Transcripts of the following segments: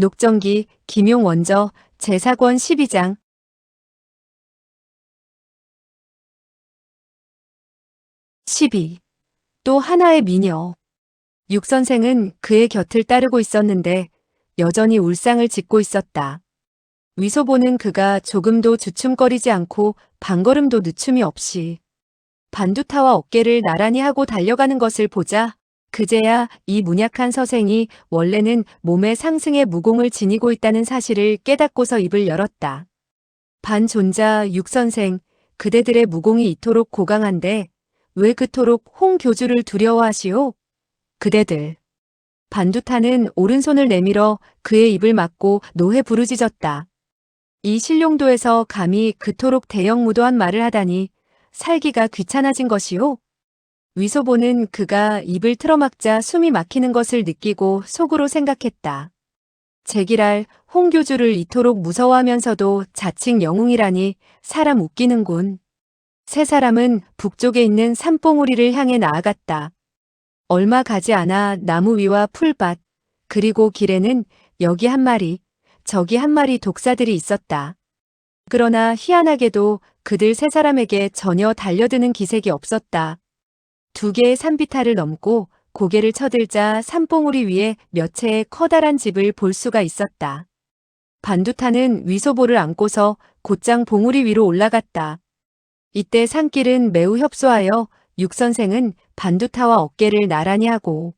녹정기, 김용 원저, 제사권 12장. 12. 또 하나의 미녀. 육선생은 그의 곁을 따르고 있었는데 여전히 울상을 짓고 있었다. 위소 보는 그가 조금도 주춤거리지 않고 방걸음도 늦춤이 없이 반두타와 어깨를 나란히 하고 달려가는 것을 보자 그제야 이 문약한 서생이 원래는 몸의 상승의 무공을 지니고 있다는 사실을 깨닫고서 입을 열었다. 반존자 육선생, 그대들의 무공이 이토록 고강한데 왜 그토록 홍 교주를 두려워하시오? 그대들. 반두타는 오른손을 내밀어 그의 입을 막고 노해 부르짖었다. 이 신룡도에서 감히 그토록 대형무도한 말을 하다니 살기가 귀찮아진 것이오? 위소보는 그가 입을 틀어막자 숨이 막히는 것을 느끼고 속으로 생각했다. 제기랄 홍교주를 이토록 무서워하면서도 자칭 영웅이라니 사람 웃기는군. 세 사람은 북쪽에 있는 산봉우리를 향해 나아갔다. 얼마 가지 않아 나무 위와 풀밭, 그리고 길에는 여기 한 마리, 저기 한 마리 독사들이 있었다. 그러나 희한하게도 그들 세 사람에게 전혀 달려드는 기색이 없었다. 두 개의 산비탈을 넘고 고개를 쳐들자 산봉우리 위에 몇 채의 커다란 집을 볼 수가 있었다. 반두타는 위소보를 안고서 곧장 봉우리 위로 올라갔다. 이때 산길은 매우 협소하여 육선생은 반두타와 어깨를 나란히 하고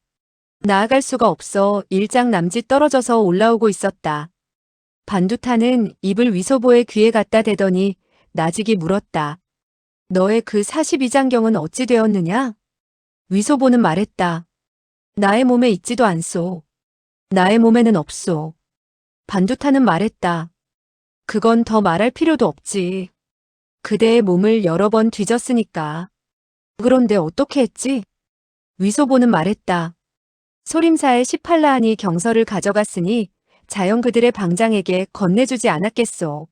나아갈 수가 없어 일장남짓 떨어져서 올라오고 있었다. 반두타는 입을 위소보의 귀에 갖다 대더니 나직이 물었다. 너의 그 42장경은 어찌 되었느냐? 위소보는 말했다. 나의 몸에 있지도 않소. 나의 몸에는 없소. 반두타는 말했다. 그건 더 말할 필요도 없지. 그대의 몸을 여러 번 뒤졌으니까. 그런데 어떻게 했지? 위소보는 말했다. 소림사의 18라한이 경서를 가져갔으니 자연 그들의 방장에게 건네주지 않았겠소.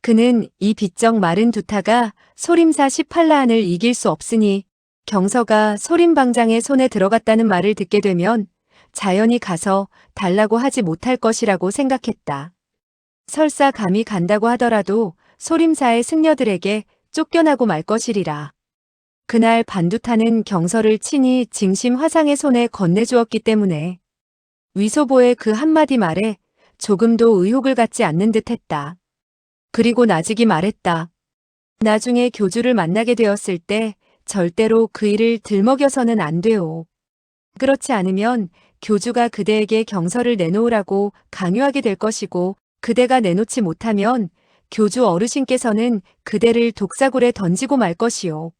그는 이 비쩍 마른 두타가 소림사 18라한을 이길 수 없으니 경서가 소림방장의 손에 들어갔다는 말을 듣게 되면 자연히 가서 달라고 하지 못할 것이라고 생각했다. 설사 감히 간다고 하더라도 소림사의 승려들에게 쫓겨나고 말 것이리라. 그날 반두타는 경서를 친히 징심 화상의 손에 건네주었기 때문에 위소보의 그 한마디 말에 조금도 의혹을 갖지 않는 듯 했다. 그리고 나직이 말했다. 나중에 교주를 만나게 되었을 때 절대로 그 일을 들먹여서는 안 돼요. 그렇지 않으면 교주가 그대에게 경서를 내놓으라고 강요하게 될 것이고 그대가 내놓지 못하면 교주 어르신께서는 그대를 독사굴에 던지고 말 것이요.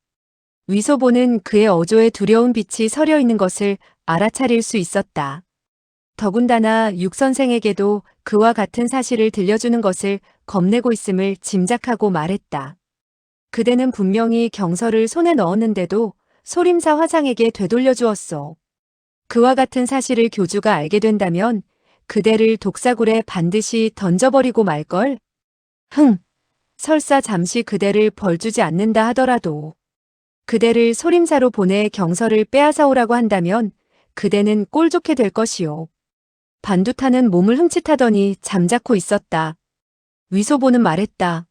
위소보는 그의 어조에 두려운 빛이 서려 있는 것을 알아차릴 수 있었다. 더군다나 육선생에게도 그와 같은 사실을 들려주는 것을 겁내고 있음을 짐작하고 말했다. 그대는 분명히 경서를 손에 넣었는데도 소림사 화상에게 되돌려 주었소. 그와 같은 사실을 교주가 알게 된다면 그대를 독사굴에 반드시 던져버리고 말걸? 설사 잠시 그대를 벌주지 않는다 하더라도 그대를 소림사로 보내 경서를 빼앗아 오라고 한다면 그대는 꼴 좋게 될 것이요. 반두타는 몸을 흠칫하더니 잠자코 있었다. 위소보는 말했다.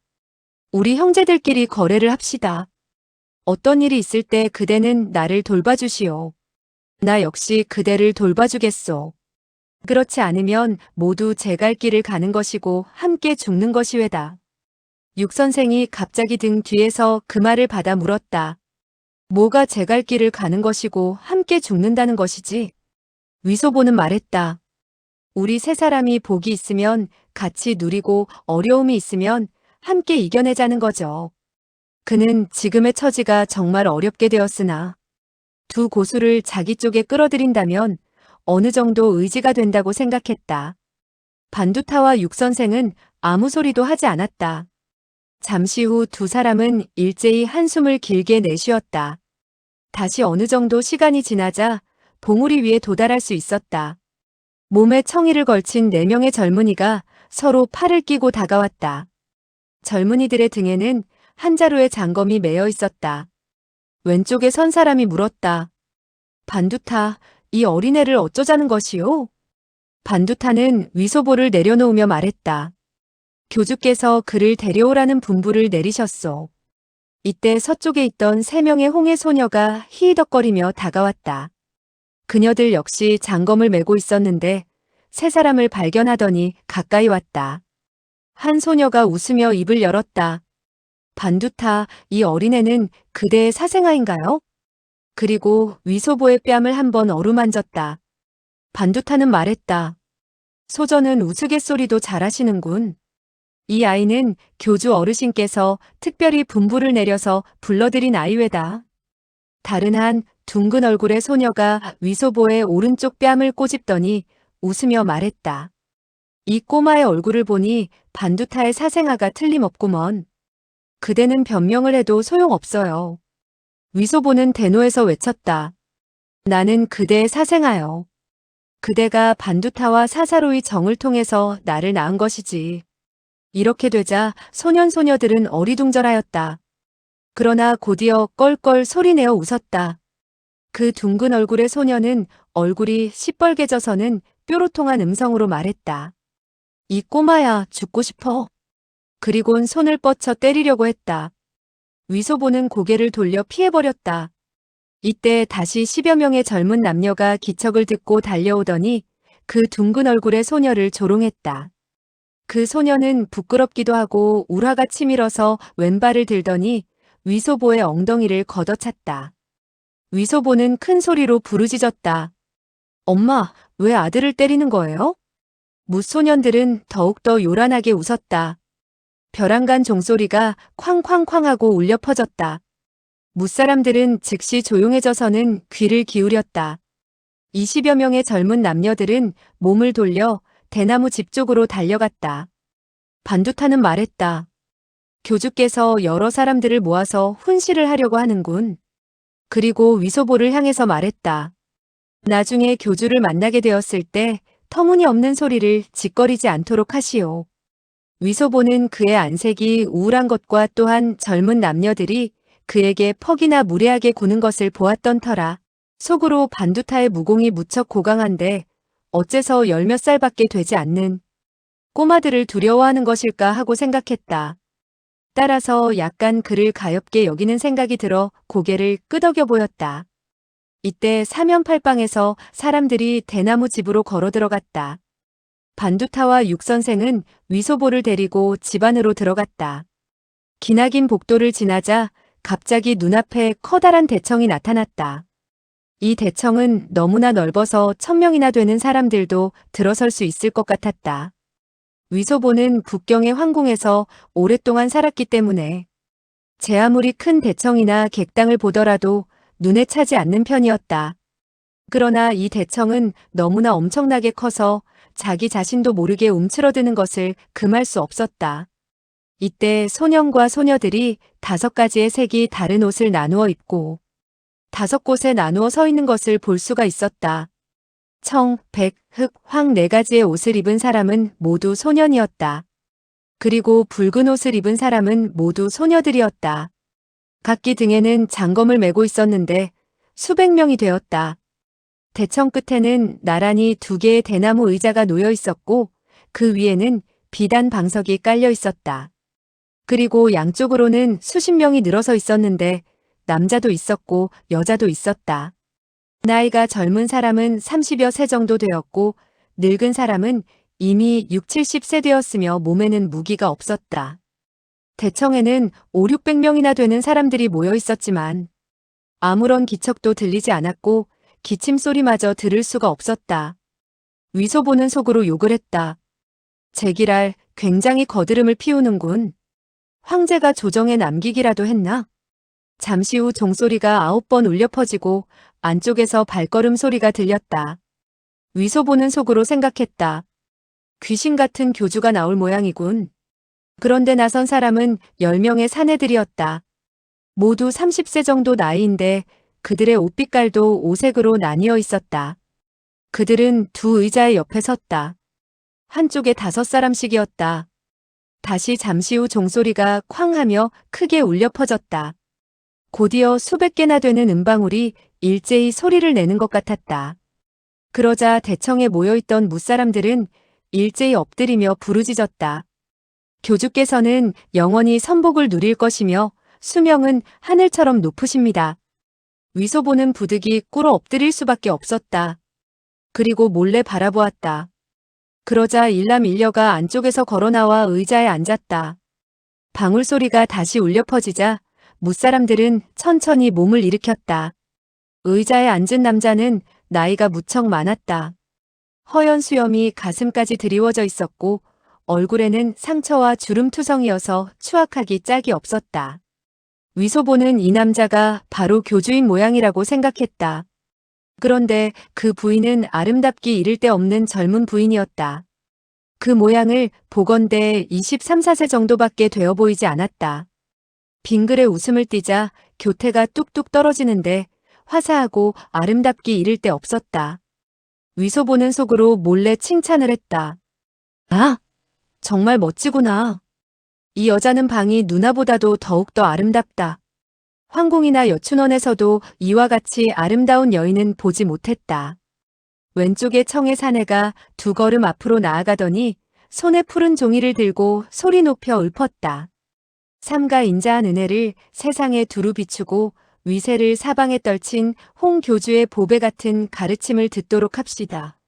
우리 형제들끼리 거래를 합시다. 어떤 일이 있을 때 그대는 나를 돌봐주시오. 나 역시 그대를 돌봐주겠소. 그렇지 않으면 모두 제 갈 길을 가는 것이고 함께 죽는 것이외다. 육선생이 갑자기 등 뒤에서 그 말을 받아 물었다. 뭐가 제 갈 길을 가는 것이고 함께 죽는다는 것이지? 위소보는 말했다. 우리 세 사람이 복이 있으면 같이 누리고 어려움이 있으면 함께 이겨내자는 거죠. 그는 지금의 처지가 정말 어렵게 되었으나 두 고수를 자기 쪽에 끌어들인다면 어느 정도 의지가 된다고 생각했다. 반두타와 육선생은 아무 소리도 하지 않았다. 잠시 후 두 사람은 일제히 한숨을 길게 내쉬었다. 다시 어느 정도 시간이 지나자 봉우리 위에 도달할 수 있었다. 몸에 청이를 걸친 4명의 젊은이가 서로 팔을 끼고 다가왔다. 젊은이들의 등에는 한 자루의 장검이 매여 있었다. 왼쪽에 선 사람이 물었다. 반두타, 이 어린애를 어쩌자는 것이오? 반두타는 위소보를 내려놓으며 말했다. 교주께서 그를 데려오라는 분부를 내리셨소. 이때 서쪽에 있던 3명의 홍해 소녀가 히히덕거리며 다가왔다. 그녀들 역시 장검을 메고 있었는데 3사람을 발견하더니 가까이 왔다. 한 소녀가 웃으며 입을 열었다. 반두타, 이 어린애는 그대의 사생아인가요? 그리고 위소보의 뺨을 한번 어루만졌다. 반두타는 말했다. 소저는 우스갯소리도 잘하시는군. 이 아이는 교주 어르신께서 특별히 분부를 내려서 불러들인 아이외다. 다른 한 둥근 얼굴의 소녀가 위소보의 오른쪽 뺨을 꼬집더니 웃으며 말했다. 이 꼬마의 얼굴을 보니 반두타의 사생아가 틀림없구먼. 그대는 변명을 해도 소용없어요. 위소보는 대노해서 외쳤다. 나는 그대의 사생아요. 그대가 반두타와 사사로이 정을 통해서 나를 낳은 것이지. 이렇게 되자 소년소녀들은 어리둥절하였다. 그러나 곧이어 껄껄 소리내어 웃었다. 그 둥근 얼굴의 소녀는 얼굴이 시뻘개져서는 뾰로통한 음성으로 말했다. 이 꼬마야, 죽고 싶어. 그리곤 손을 뻗쳐 때리려고 했다. 위소보는 고개를 돌려 피해버렸다. 이때 다시 10여 명의 젊은 남녀가 기척을 듣고 달려오더니 그 둥근 얼굴의 소녀를 조롱했다. 그 소녀는 부끄럽기도 하고 울화가 치밀어서 왼발을 들더니 위소보의 엉덩이를 걷어찼다. 위소보는 큰 소리로 부르짖었다. 엄마, 왜 아들을 때리는 거예요? 무소년들은 더욱더 요란하게 웃었다. 벼랑간 종소리가 쾅쾅쾅하고 울려 퍼졌다. 무사람들은 즉시 조용해져서는 귀를 기울였다. 20여 명의 젊은 남녀들은 몸을 돌려 대나무 집 쪽으로 달려갔다. 반두타는 말했다. 교주께서 여러 사람들을 모아서 훈시를 하려고 하는군. 그리고 위소보를 향해서 말했다. 나중에 교주를 만나게 되었을 때 터무니없는 소리를 짓거리지 않도록 하시오. 위소보는 그의 안색이 우울한 것과 또한 젊은 남녀들이 그에게 퍽이나 무례하게 구는 것을 보았던 터라 속으로 반두타의 무공이 무척 고강한데 어째서 10몇 살밖에 되지 않는 꼬마들을 두려워하는 것일까 하고 생각했다. 따라서 약간 그를 가엾게 여기는 생각이 들어 고개를 끄덕여 보였다. 이때 사면팔방에서 사람들이 대나무 집으로 걸어 들어갔다. 반두타와 육선생은 위소보를 데리고 집 안으로 들어갔다. 기나긴 복도를 지나자 갑자기 눈앞에 커다란 대청이 나타났다. 이 대청은 너무나 넓어서 1000명이나 되는 사람들도 들어설 수 있을 것 같았다. 위소보는 북경의 황궁에서 오랫동안 살았기 때문에 제 아무리 큰 대청이나 객당을 보더라도 눈에 차지 않는 편이었다. 그러나 이 대청은 너무나 엄청나게 커서 자기 자신도 모르게 움츠러드는 것을 금할 수 없었다. 이때 소년과 소녀들이 5가지의 색이 다른 옷을 나누어 입고 5곳에 나누어 서 있는 것을 볼 수가 있었다. 청, 백, 흑, 황 4가지의 옷을 입은 사람은 모두 소년이었다. 그리고 붉은 옷을 입은 사람은 모두 소녀들이었다. 각기 등에는 장검을 메고 있었는데 수백 명이 되었다. 대청 끝에는 나란히 2개의 대나무 의자가 놓여 있었고 그 위에는 비단 방석이 깔려 있었다. 그리고 양쪽으로는 수십 명이 늘어서 있었는데 남자도 있었고 여자도 있었다. 나이가 젊은 사람은 30여 세 정도 되었고 늙은 사람은 이미 6, 70세 되었으며 몸에는 무기가 없었다. 대청에는 5, 600명이나 되는 사람들이 모여 있었지만 아무런 기척도 들리지 않았고 기침 소리마저 들을 수가 없었다. 위소보는 속으로 욕을 했다. 제기랄, 굉장히 거드름을 피우는군. 황제가 조정에 남기기라도 했나? 잠시 후 종소리가 9번 울려 퍼지고 안쪽에서 발걸음 소리가 들렸다. 위소보는 속으로 생각했다. 귀신 같은 교주가 나올 모양이군. 그런데 나선 사람은 10명의 사내들이었다. 모두 30세 정도 나이인데 그들의 옷빛깔도 오색으로 나뉘어 있었다. 그들은 2 의자의 옆에 섰다. 한쪽에 5사람씩이었다. 다시 잠시 후 종소리가 쾅하며 크게 울려 퍼졌다. 곧이어 수백 개나 되는 음방울이 일제히 소리를 내는 것 같았다. 그러자 대청에 모여있던 무사람들은 일제히 엎드리며 부르짖었다. 교주께서는 영원히 선복을 누릴 것이며 수명은 하늘처럼 높으십니다. 위소보는 부득이 꿇어 엎드릴 수밖에 없었다. 그리고 몰래 바라보았다. 그러자 일남일녀가 안쪽에서 걸어나와 의자에 앉았다. 방울소리가 다시 울려 퍼지자 무사람들은 천천히 몸을 일으켰다. 의자에 앉은 남자는 나이가 무척 많았다. 허연 수염이 가슴까지 드리워져 있었고 얼굴에는 상처와 주름투성이어서 추악하기 짝이 없었다. 위소보는 이 남자가 바로 교주인 모양이라고 생각했다. 그런데 그 부인은 아름답기 이를 데 없는 젊은 부인이었다. 그 모양을 보건대 23, 4세 정도밖에 되어 보이지 않았다. 빙글에 웃음을 띠자 교태가 뚝뚝 떨어지는데 화사하고 아름답기 이를 데 없었다. 위소보는 속으로 몰래 칭찬을 했다. 아, 정말 멋지구나. 이 여자는 방이 누나보다도 더욱더 아름답다. 황궁이나 여춘원에서도 이와 같이 아름다운 여인은 보지 못했다. 왼쪽에 청의 사내가 두 걸음 앞으로 나아가더니 손에 푸른 종이를 들고 소리 높여 읊었다. 삼가 인자한 은혜를 세상에 두루 비추고 위세를 사방에 떨친 홍 교주의 보배 같은 가르침을 듣도록 합시다.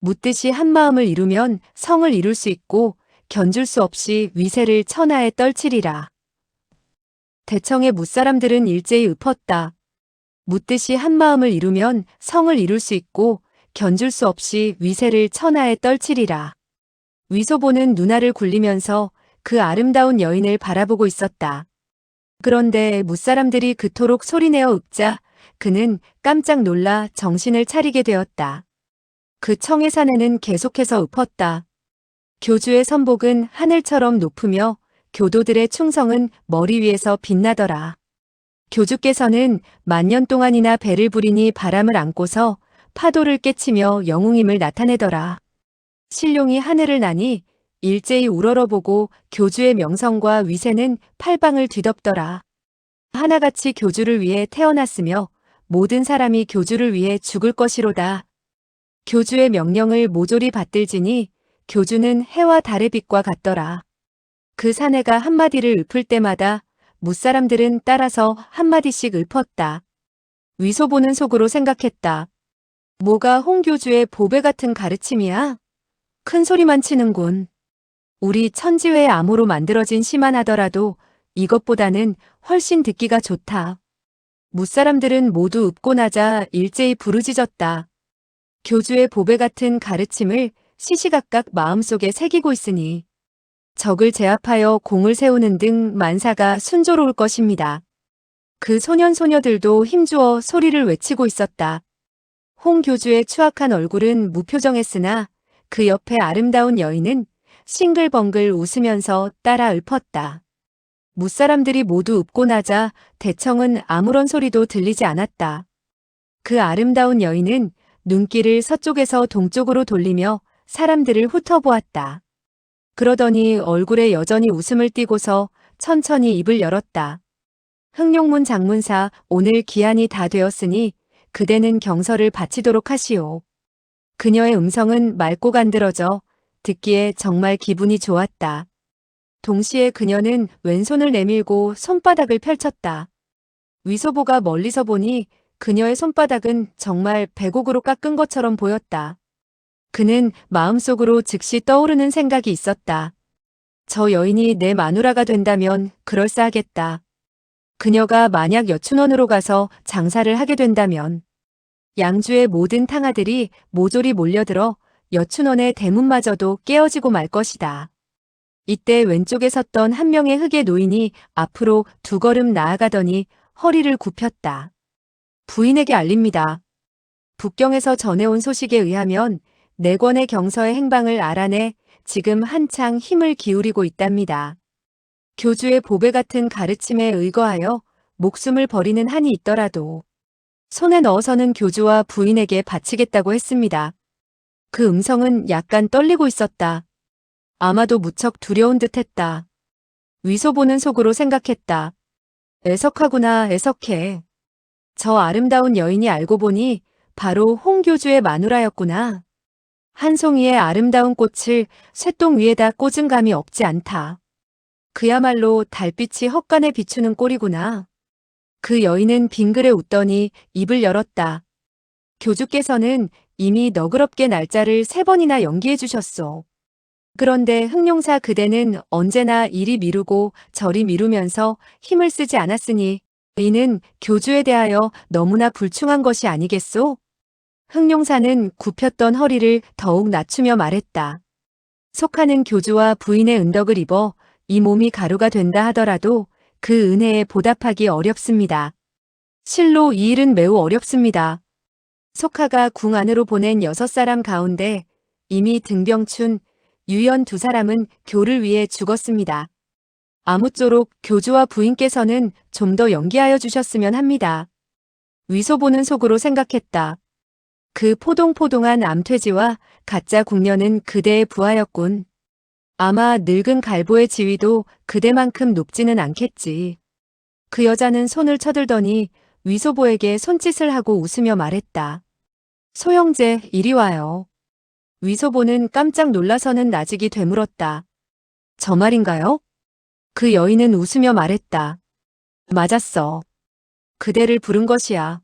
묻듯이 한 마음을 이루면 성을 이룰 수 있고 견줄 수 없이 위세를 천하에 떨치리라. 대청의 무사람들은 일제히 읊었다. 묻듯이 한 마음을 이루면 성을 이룰 수 있고 견줄 수 없이 위세를 천하에 떨치리라. 위소보는 누나를 굴리면서 그 아름다운 여인을 바라보고 있었다. 그런데 무사람들이 그토록 소리내어 읊자 그는 깜짝 놀라 정신을 차리게 되었다. 그 청의 사내는 계속해서 읊었다. 교주의 선복은 하늘처럼 높으며 교도들의 충성은 머리 위에서 빛나더라. 교주께서는 만년 동안이나 배를 부리니 바람을 안고서 파도를 깨치며 영웅임을 나타내더라. 신룡이 하늘을 나니 일제히 우러러보고 교주의 명성과 위세는 팔방을 뒤덮더라. 하나같이 교주를 위해 태어났으며 모든 사람이 교주를 위해 죽을 것이로다. 교주의 명령을 모조리 받들지니 교주는 해와 달의 빛과 같더라. 그 사내가 한마디를 읊을 때마다 무사람들은 따라서 한마디씩 읊었다. 위소보는 속으로 생각했다. 뭐가 홍교주의 보배 같은 가르침이야? 큰 소리만 치는군. 우리 천지외의 암호로 만들어진 시만 하더라도 이것보다는 훨씬 듣기가 좋다. 무사람들은 모두 읊고 나자 일제히 부르짖었다. 교주의 보배 같은 가르침을 시시각각 마음속에 새기고 있으니 적을 제압하여 공을 세우는 등 만사가 순조로울 것입니다. 그 소년 소녀들도 힘주어 소리를 외치고 있었다. 홍 교주의 추악한 얼굴은 무표정했으나 그 옆에 아름다운 여인은 싱글벙글 웃으면서 따라 읊었다. 무사람들이 모두 읊고 나자 대청은 아무런 소리도 들리지 않았다. 그 아름다운 여인은 눈길을 서쪽에서 동쪽으로 돌리며 사람들을 훑어보았다. 그러더니 얼굴에 여전히 웃음을 띠고서 천천히 입을 열었다. 흥룡문 장문사, 오늘 기한이 다 되었으니 그대는 경서를 바치도록 하시오. 그녀의 음성은 맑고 간드러져 듣기에 정말 기분이 좋았다. 동시에 그녀는 왼손을 내밀고 손바닥을 펼쳤다. 위소보가 멀리서 보니 그녀의 손바닥은 정말 백옥으로 깎은 것처럼 보였다. 그는 마음속으로 즉시 떠오르는 생각이 있었다. 저 여인이 내 마누라가 된다면 그럴싸하겠다. 그녀가 만약 여춘원으로 가서 장사를 하게 된다면 양주의 모든 탕아들이 모조리 몰려들어 여춘원의 대문마저도 깨어지고 말 것이다. 이때 왼쪽에 섰던 한 명의 흑의 노인이 앞으로 두 걸음 나아가더니 허리를 굽혔다. 부인에게 알립니다. 북경에서 전해온 소식에 의하면 내권의 경서의 행방을 알아내 지금 한창 힘을 기울이고 있답니다. 교주의 보배 같은 가르침에 의거하여 목숨을 버리는 한이 있더라도 손에 넣어서는 교주와 부인에게 바치겠다고 했습니다. 그 음성은 약간 떨리고 있었다. 아마도 무척 두려운 듯했다. 위소보는 속으로 생각했다. 애석하구나, 애석해. 저 아름다운 여인이 알고 보니 바로 홍교주의 마누라였구나. 한 송이의 아름다운 꽃을 쇠똥 위에다 꽂은 감이 없지 않다. 그야말로 달빛이 헛간에 비추는 꼴이구나. 그 여인은 빙그레 웃더니 입을 열었다. 교주께서는 이미 너그럽게 날짜를 3번이나 연기해 주셨소. 그런데 흑룡사 그대는 언제나 이리 미루고 저리 미루면서 힘을 쓰지 않았으니 이는 교주에 대하여 너무나 불충한 것이 아니겠소? 흑룡사는 굽혔던 허리를 더욱 낮추며 말했다. 속하는 교주와 부인의 은덕을 입어 이 몸이 가루가 된다 하더라도 그 은혜에 보답하기 어렵습니다. 실로 이 일은 매우 어렵습니다. 속하가 궁 안으로 보낸 6사람 가운데 이미 등병춘, 유연 2사람은 교를 위해 죽었습니다. 아무쪼록 교주와 부인께서는 좀 더 연기하여 주셨으면 합니다. 위소보는 속으로 생각했다. 그 포동포동한 암퇴지와 가짜 궁녀는 그대의 부하였군. 아마 늙은 갈보의 지위도 그대만큼 높지는 않겠지. 그 여자는 손을 쳐들더니 위소보에게 손짓을 하고 웃으며 말했다. 소형제, 이리 와요. 위소보는 깜짝 놀라서는 나직이 되물었다. 저 말인가요? 그 여인은 웃으며 말했다. 맞았어. 그대를 부른 것이야.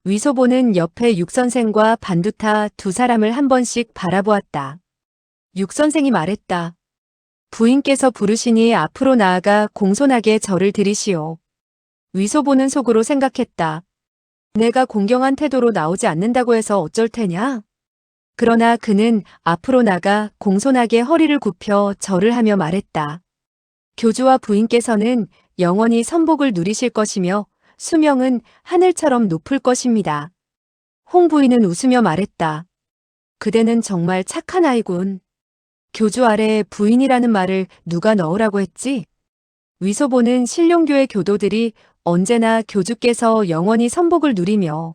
위소보는 옆에 육선생과 반두타 2사람을 한 번씩 바라보았다. 육선생이 말했다. 부인께서 부르시니 앞으로 나아가 공손하게 절을 드리시오. 위소보는 속으로 생각했다. 내가 공경한 태도로 나오지 않는다고 해서 어쩔 테냐? 그러나 그는 앞으로 나가 공손하게 허리를 굽혀 절을 하며 말했다. 교주와 부인께서는 영원히 선복을 누리실 것이며 수명은 하늘처럼 높을 것입니다. 홍 부인은 웃으며 말했다. 그대는 정말 착한 아이군. 교주 아래에 부인이라는 말을 누가 넣으라고 했지? 위소보는 신룡교의 교도들이 언제나 교주께서 영원히 선복을 누리며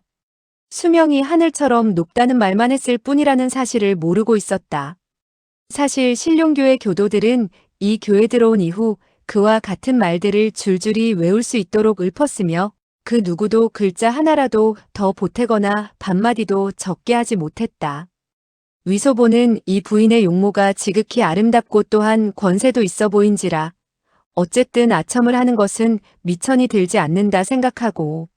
수명이 하늘처럼 높다는 말만 했을 뿐이라는 사실을 모르고 있었다. 사실 신룡교의 교도들은 이 교에 들어온 이후 그와 같은 말들을 줄줄이 외울 수 있도록 읊었으며 그 누구도 글자 하나라도 더 보태거나 반마디도 적게 하지 못했다. 위소보는 이 부인의 용모가 지극히 아름답고 또한 권세도 있어 보인지라 어쨌든 아첨을 하는 것은 미천이 들지 않는다 생각하고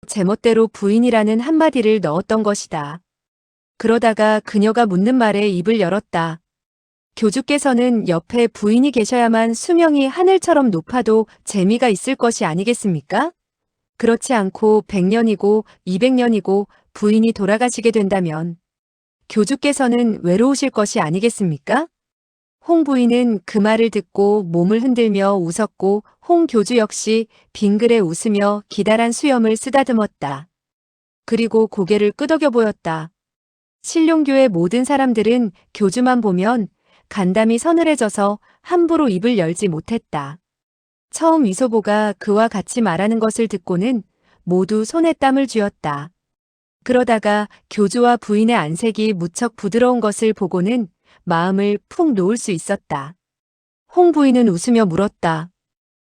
제멋대로 부인이라는 한마디를 넣었던 것이다. 그러다가 그녀가 묻는 말에 입을 열었다. 교주께서는 옆에 부인이 계셔야만 수명이 하늘처럼 높아도 재미가 있을 것이 아니겠습니까? 그렇지 않고 100년이고 200년이고 부인이 돌아가시게 된다면 교주께서는 외로우실 것이 아니겠습니까? 홍 부인은 그 말을 듣고 몸을 흔들며 웃었고 홍 교주 역시 빙그레 웃으며 기다란 수염을 쓰다듬었다. 그리고 고개를 끄덕여 보였다. 신룡교의 모든 사람들은 교주만 보면 간담이 서늘해져서 함부로 입을 열지 못했다. 처음 위소보가 그와 같이 말하는 것을 듣고는 모두 손에 땀을 쥐었다. 그러다가 교주와 부인의 안색이 무척 부드러운 것을 보고는 마음을 푹 놓을 수 있었다. 홍 부인은 웃으며 물었다.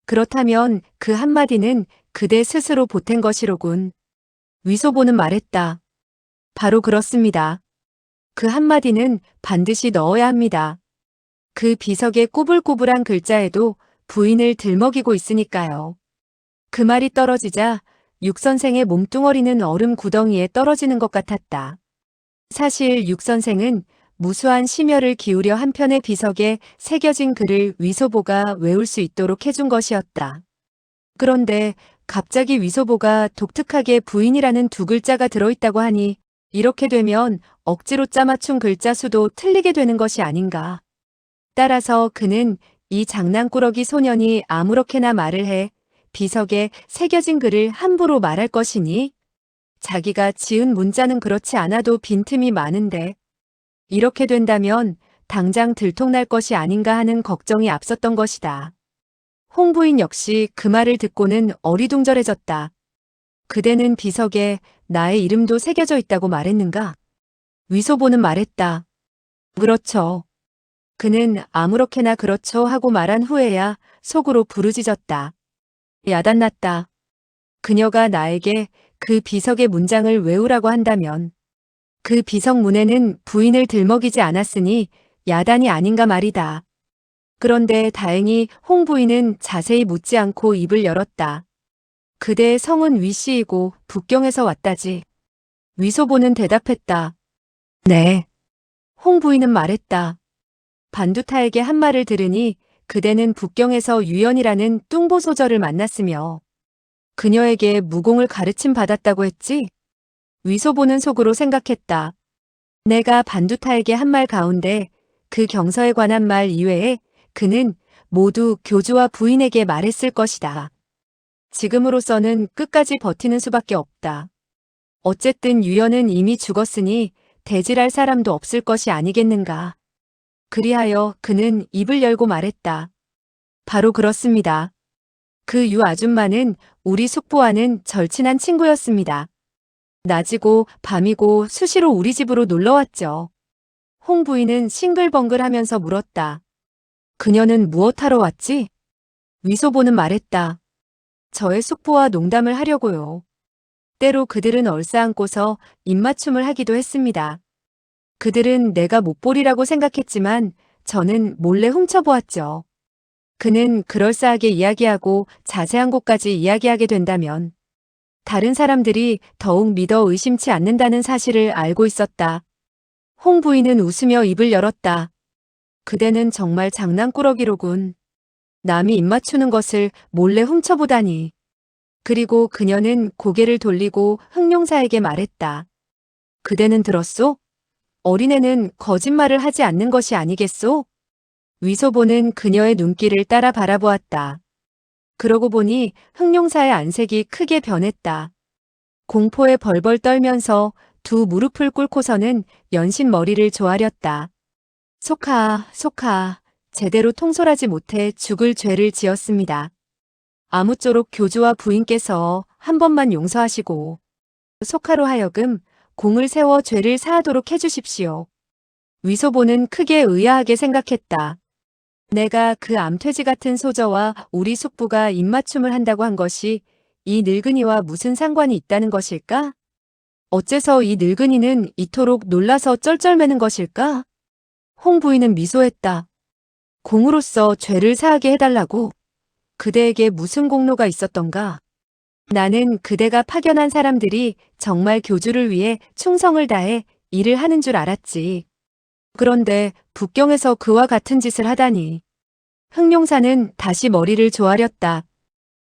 그렇다면 그 한마디는 그대 스스로 보탠 것이로군. 위소보는 말했다. 바로 그렇습니다. 그 한마디는 반드시 넣어야 합니다. 그 비석의 꼬불꼬불한 글자에도 부인을 들먹이고 있으니까요. 그 말이 떨어지자 육선생의 몸뚱어리는 얼음 구덩이에 떨어지는 것 같았다. 사실 육선생은 무수한 심혈을 기울여 한편의 비석에 새겨진 글을 위소보가 외울 수 있도록 해준 것이었다. 그런데 갑자기 위소보가 독특하게 부인이라는 2글자가 들어있다고 하니 이렇게 되면 억지로 짜맞춘 글자 수도 틀리게 되는 것이 아닌가. 따라서 그는 이 장난꾸러기 소년이 아무렇게나 말을 해 비석에 새겨진 글을 함부로 말할 것이니 자기가 지은 문자는 그렇지 않아도 빈틈이 많은데 이렇게 된다면 당장 들통날 것이 아닌가 하는 걱정이 앞섰던 것이다. 홍 부인 역시 그 말을 듣고는 어리둥절해졌다. 그대는 비석에 나의 이름도 새겨져 있다고 말했는가? 위소보는 말했다. 그렇죠. 그는 아무렇게나 그렇죠 하고 말한 후에야 속으로 부르짖었다. 야단났다. 그녀가 나에게 그 비석의 문장을 외우라고 한다면 그 비석 문에는 부인을 들먹이지 않았으니 야단이 아닌가 말이다. 그런데 다행히 홍 부인은 자세히 묻지 않고 입을 열었다. 그대의 성은 위씨이고 북경에서 왔다지. 위소보는 대답했다. 네. 홍 부인은 말했다. 반두타에게 한 말을 들으니 그대는 북경에서 유연이라는 뚱보소절을 만났으며 그녀에게 무공을 가르침 받았다고 했지? 위소보는 속으로 생각했다. 내가 반두타에게 한 말 가운데 그 경서에 관한 말 이외에 그는 모두 교주와 부인에게 말했을 것이다. 지금으로서는 끝까지 버티는 수밖에 없다. 어쨌든 유연은 이미 죽었으니 대질할 사람도 없을 것이 아니겠는가. 그리하여 그는 입을 열고 말했다. 바로 그렇습니다. 그 유 아줌마는 우리 숙부와는 절친한 친구였습니다. 낮이고 밤이고 수시로 우리 집으로 놀러왔죠. 홍 부인은 싱글벙글하면서 물었다. 그녀는 무엇하러 왔지? 위소보는 말했다. 저의 숙부와 농담을 하려고요. 때로 그들은 얼싸안고서 입맞춤을 하기도 했습니다. 그들은 내가 못 보리라고 생각했지만 저는 몰래 훔쳐보았죠. 그는 그럴싸하게 이야기하고 자세한 곳까지 이야기하게 된다면 다른 사람들이 더욱 믿어 의심치 않는다는 사실을 알고 있었다. 홍 부인은 웃으며 입을 열었다. 그대는 정말 장난꾸러기로군. 남이 입맞추는 것을 몰래 훔쳐보다니. 그리고 그녀는 고개를 돌리고 흥룡사에게 말했다. 그대는 들었소? 어린애는 거짓말을 하지 않는 것이 아니겠소? 위소보는 그녀의 눈길을 따라 바라보았다. 그러고 보니 흥룡사의 안색이 크게 변했다. 공포에 벌벌 떨면서 두 무릎을 꿇고서는 연신 머리를 조아렸다. 속하, 속하, 제대로 통솔하지 못해 죽을 죄를 지었습니다. 아무쪼록 교주와 부인께서 한 번만 용서하시고 속하로 하여금 공을 세워 죄를 사하도록 해주십시오. 위소보는 크게 의아하게 생각했다. 내가 그 암퇴지 같은 소저와 우리 숙부가 입맞춤을 한다고 한 것이 이 늙은이와 무슨 상관이 있다는 것일까? 어째서 이 늙은이는 이토록 놀라서 쩔쩔매는 것일까? 홍 부인은 미소했다. 공으로서 죄를 사하게 해달라고? 그대에게 무슨 공로가 있었던가? 나는 그대가 파견한 사람들이 정말 교주를 위해 충성을 다해 일을 하는 줄 알았지. 그런데 북경에서 그와 같은 짓을 하다니. 흥룡사는 다시 머리를 조아렸다.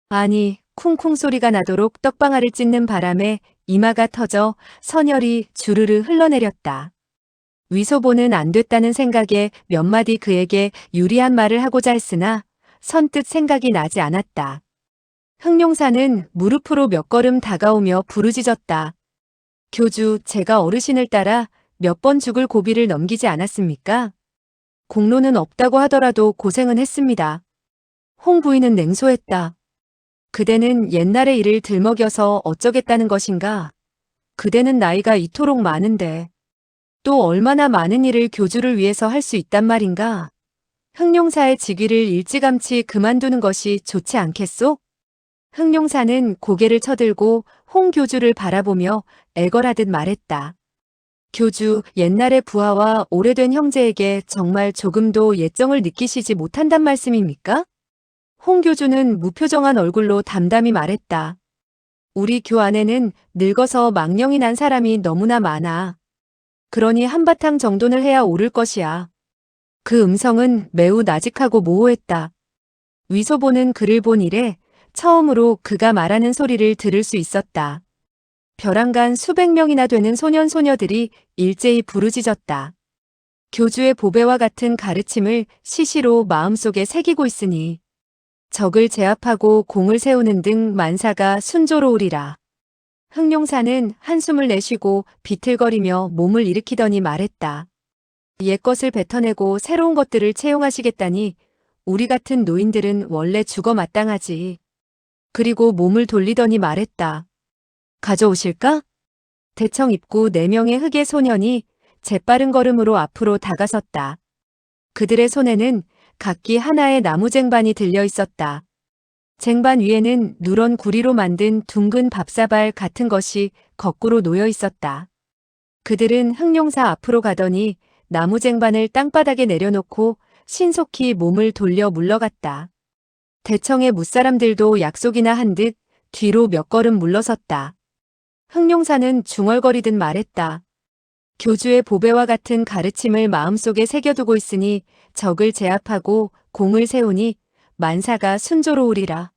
아니, 쿵쿵 소리가 나도록 떡방아를 찢는 바람에 이마가 터져 선혈이 주르르 흘러내렸다. 위소보는 안 됐다는 생각에 몇 마디 그에게 유리한 말을 하고자 했으나 선뜻 생각이 나지 않았다. 흥룡사는 무릎으로 몇 걸음 다가오며 부르짖었다. 교주, 제가 어르신을 따라 몇 번 죽을 고비를 넘기지 않았습니까? 공로는 없다고 하더라도 고생은 했습니다. 홍 부인은 냉소했다. 그대는 옛날의 일을 들먹여서 어쩌겠다는 것인가? 그대는 나이가 이토록 많은데 또 얼마나 많은 일을 교주를 위해서 할 수 있단 말인가? 흥룡사의 직위를 일찌감치 그만두는 것이 좋지 않겠소? 흥룡사는 고개를 쳐들고 홍 교주를 바라보며 애걸하듯 말했다. 교주, 옛날의 부하와 오래된 형제에게 정말 조금도 예정을 느끼시지 못한단 말씀입니까? 홍 교주는 무표정한 얼굴로 담담히 말했다. 우리 교 안에는 늙어서 망령이 난 사람이 너무나 많아. 그러니 한바탕 정돈을 해야 옳을 것이야. 그 음성은 매우 나직하고 모호했다. 위소보는 그를 본 이래 처음으로 그가 말하는 소리를 들을 수 있었다. 벼랑간 수백 명이나 되는 소년 소녀들이 일제히 부르짖었다. 교주의 보배와 같은 가르침을 시시로 마음속에 새기고 있으니 적을 제압하고 공을 세우는 등 만사가 순조로우리라. 흥룡사는 한숨을 내쉬고 비틀거리며 몸을 일으키더니 말했다. 옛것을 뱉어내고 새로운 것들을 채용하시겠다니 우리 같은 노인들은 원래 죽어 마땅하지. 그리고 몸을 돌리더니 말했다. 가져오실까? 대청 입구 4명의 흑의 소년이 재빠른 걸음으로 앞으로 다가섰다. 그들의 손에는 각기 하나의 나무쟁반이 들려 있었다. 쟁반 위에는 누런 구리로 만든 둥근 밥사발 같은 것이 거꾸로 놓여 있었다. 그들은 흑룡사 앞으로 가더니 나무 쟁반을 땅바닥에 내려놓고 신속히 몸을 돌려 물러갔다. 대청의 무사람들도 약속이나 한 듯 뒤로 몇 걸음 물러섰다. 흑룡사는 중얼거리듯 말했다. 교주의 보배와 같은 가르침을 마음속에 새겨두고 있으니 적을 제압하고 공을 세우니 만사가 순조로우리라.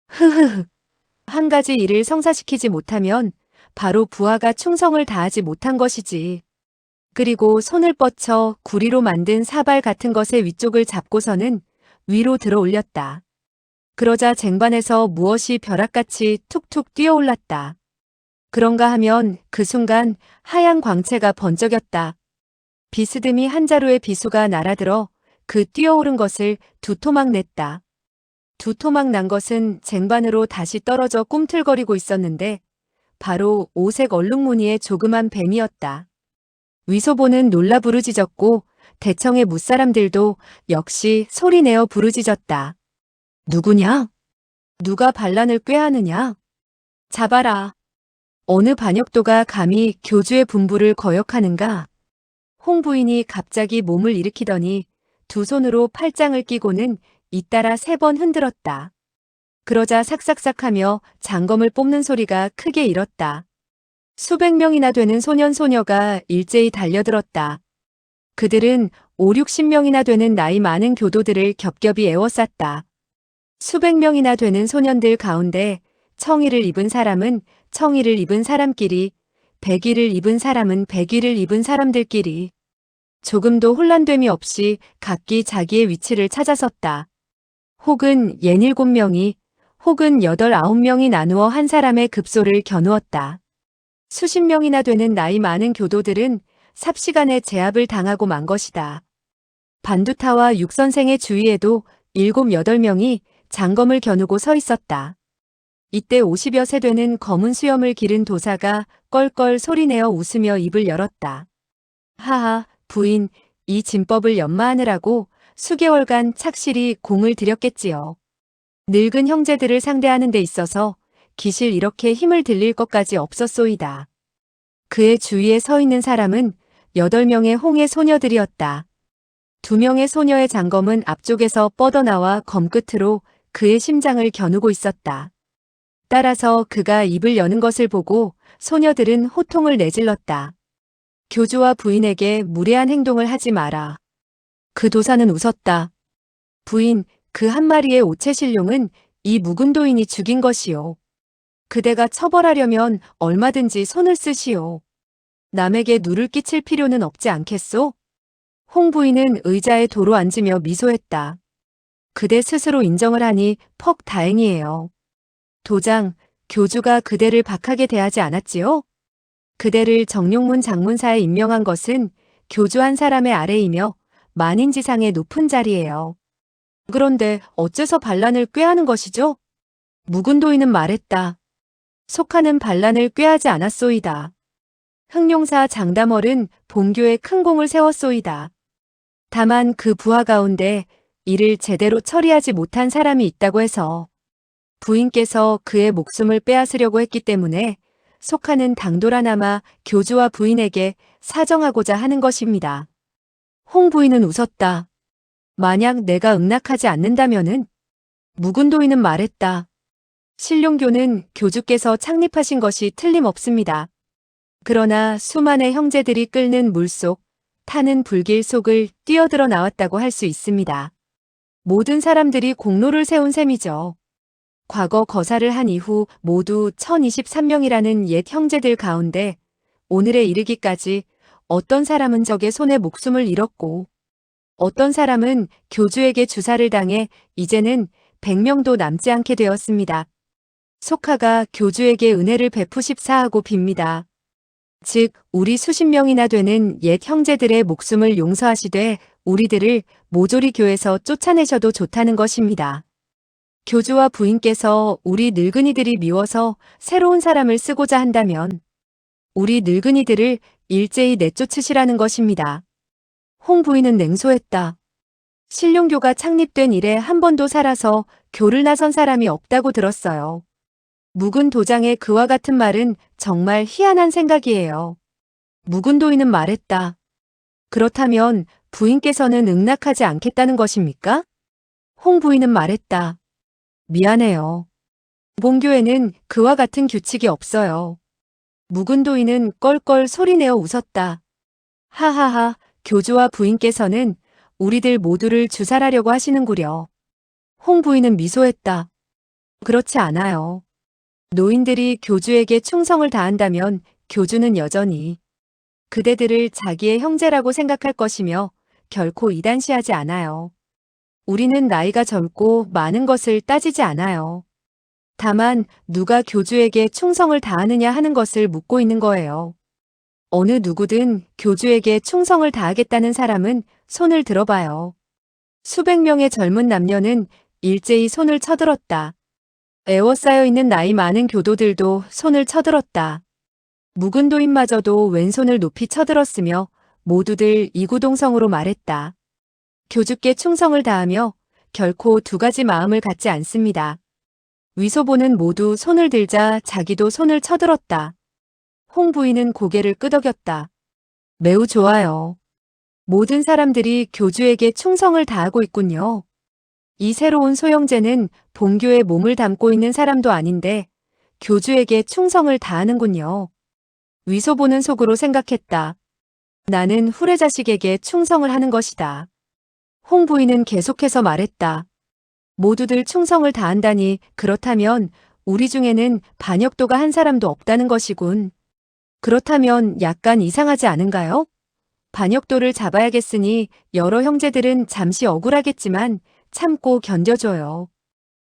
흐흐흐. 한 가지 일을 성사시키지 못하면 바로 부하가 충성을 다하지 못한 것이지. 그리고 손을 뻗쳐 구리로 만든 사발 같은 것의 위쪽을 잡고서는 위로 들어 올렸다. 그러자 쟁반에서 무엇이 벼락같이 툭툭 뛰어올랐다. 그런가 하면 그 순간 하얀 광채가 번쩍였다. 비스듬히 한 자루의 비수가 날아들어 그 뛰어오른 것을 두 토막 냈다. 두 토막 난 것은 쟁반으로 다시 떨어져 꿈틀거리고 있었는데 바로 오색 얼룩무늬의 조그만 뱀이었다. 위소보는 놀라 부르짖었고 대청의 무사람들도 역시 소리내어 부르짖었다. 누구냐? 누가 반란을 꾀하느냐? 잡아라. 어느 반역도가 감히 교주의 분부를 거역하는가? 홍 부인이 갑자기 몸을 일으키더니 두 손으로 팔짱을 끼고는 잇따라 3번 흔들었다. 그러자 삭삭삭하며 장검을 뽑는 소리가 크게 일었다. 수백 명이나 되는 소년 소녀가 일제히 달려들었다. 그들은 5, 60명이나 되는 나이 많은 교도들을 겹겹이 에워쌌다. 수백 명이나 되는 소년들 가운데 청의를 입은 사람은 청의를 입은 사람끼리, 백의를 입은 사람은 백의를 입은 사람들끼리 조금도 혼란됨이 없이 각기 자기의 위치를 찾아섰다. 혹은 67명이 혹은 8, 9명이 나누어 한 사람의 급소를 겨누었다. 수십 명이나 되는 나이 많은 교도들은 삽시간에 제압을 당하고 만 것이다. 반두타와 육선생의 주위에도 7, 8명이 장검을 겨누고 서 있었다. 이때 50여 세 되는 검은 수염을 기른 도사가 껄껄 소리내어 웃으며 입을 열었다. 하하, 부인, 이 진법을 연마하느라고 수개월간 착실히 공을 들였겠지요. 늙은 형제들을 상대하는 데 있어서 기실 이렇게 힘을 들릴 것까지 없었소이다. 그의 주위에 서 있는 사람은 8명의 홍의 소녀들이었다. 2명의 소녀의 장검은 앞쪽에서 뻗어나와 검끝으로 그의 심장을 겨누고 있었다. 따라서 그가 입을 여는 것을 보고 소녀들은 호통을 내질렀다. 교주와 부인에게 무례한 행동을 하지 마라. 그 도사는 웃었다. 부인, 그 한 마리의 오체신룡은 이 묵은도인이 죽인 것이요. 그대가 처벌하려면 얼마든지 손을 쓰시오. 남에게 누를 끼칠 필요는 없지 않겠소? 홍 부인은 의자에 도로 앉으며 미소했다. 그대 스스로 인정을 하니 퍽 다행이에요. 도장, 교주가 그대를 박하게 대하지 않았지요? 그대를 정룡문 장문사에 임명한 것은 교주 한 사람의 아래이며 만인지상의 높은 자리예요. 그런데 어째서 반란을 꾀하는 것이죠? 묵은도인은 말했다. 속하는 반란을 꾀하지 않았소이다. 흑룡사 장다멀은 본교에 큰 공을 세웠소이다. 다만 그 부하 가운데 이를 제대로 처리하지 못한 사람이 있다고 해서 부인께서 그의 목숨을 빼앗으려고 했기 때문에 속하는 당돌하나마 교주와 부인에게 사정하고자 하는 것입니다. 홍 부인은 웃었다. 만약 내가 응낙하지 않는다면은? 묵은도인은 말했다. 신룡교는 교주께서 창립하신 것이 틀림없습니다. 그러나 수많은 형제들이 끓는 물속, 타는 불길 속을 뛰어들어 나왔다고 할 수 있습니다. 모든 사람들이 공로를 세운 셈이죠. 과거 거사를 한 이후 모두 1023명이라는 옛 형제들 가운데 오늘에 이르기까지 어떤 사람은 적의 손에 목숨을 잃었고 어떤 사람은 교주에게 주사를 당해 이제는 100명도 남지 않게 되었습니다. 속하가 교주에게 은혜를 베푸십사하고 빕니다. 즉 우리 수십 명이나 되는 옛 형제들의 목숨을 용서하시되 우리들을 모조리 교에서 쫓아내셔도 좋다는 것입니다. 교주와 부인께서 우리 늙은이들이 미워서 새로운 사람을 쓰고자 한다면 우리 늙은이들을 일제히 내쫓으시라는 것입니다. 홍 부인은 냉소했다. 신룡교가 창립된 이래 한 번도 살아서 교를 나선 사람이 없다고 들었어요. 묵은 도장의 그와 같은 말은 정말 희한한 생각이에요. 묵은 도인은 말했다. 그렇다면 부인께서는 응낙하지 않겠다는 것입니까? 홍 부인은 말했다. 미안해요. 본교에는 그와 같은 규칙이 없어요. 묵은 도인은 껄껄 소리내어 웃었다. 하하하, 교주와 부인께서는 우리들 모두를 주살하려고 하시는구려. 홍 부인은 미소했다. 그렇지 않아요. 노인들이 교주에게 충성을 다한다면 교주는 여전히 그대들을 자기의 형제라고 생각할 것이며 결코 이단시하지 않아요. 우리는 나이가 젊고 많은 것을 따지지 않아요. 다만 누가 교주에게 충성을 다하느냐 하는 것을 묻고 있는 거예요. 어느 누구든 교주에게 충성을 다하겠다는 사람은 손을 들어봐요. 수백 명의 젊은 남녀는 일제히 손을 쳐들었다. 에워싸여 있는 나이 많은 교도들도 손을 쳐들었다. 묵은 도인마저도 왼손을 높이 쳐들었으며 모두들 이구동성으로 말했다. 교주께 충성을 다하며 결코 두 가지 마음을 갖지 않습니다. 위소보는 모두 손을 들자 자기도 손을 쳐들었다. 홍 부인은 고개를 끄덕였다. 매우 좋아요. 모든 사람들이 교주에게 충성을 다하고 있군요. 이 새로운 소형제는 본교에 몸을 담고 있는 사람도 아닌데 교주에게 충성을 다하는군요. 위소보는 속으로 생각했다. 나는 후레자식에게 충성을 하는 것이다. 홍 부인은 계속해서 말했다. 모두들 충성을 다한다니 그렇다면 우리 중에는 반역도가 한 사람도 없다는 것이군. 그렇다면 약간 이상하지 않은가요? 반역도를 잡아야겠으니 여러 형제들은 잠시 억울하겠지만 참고 견뎌줘요.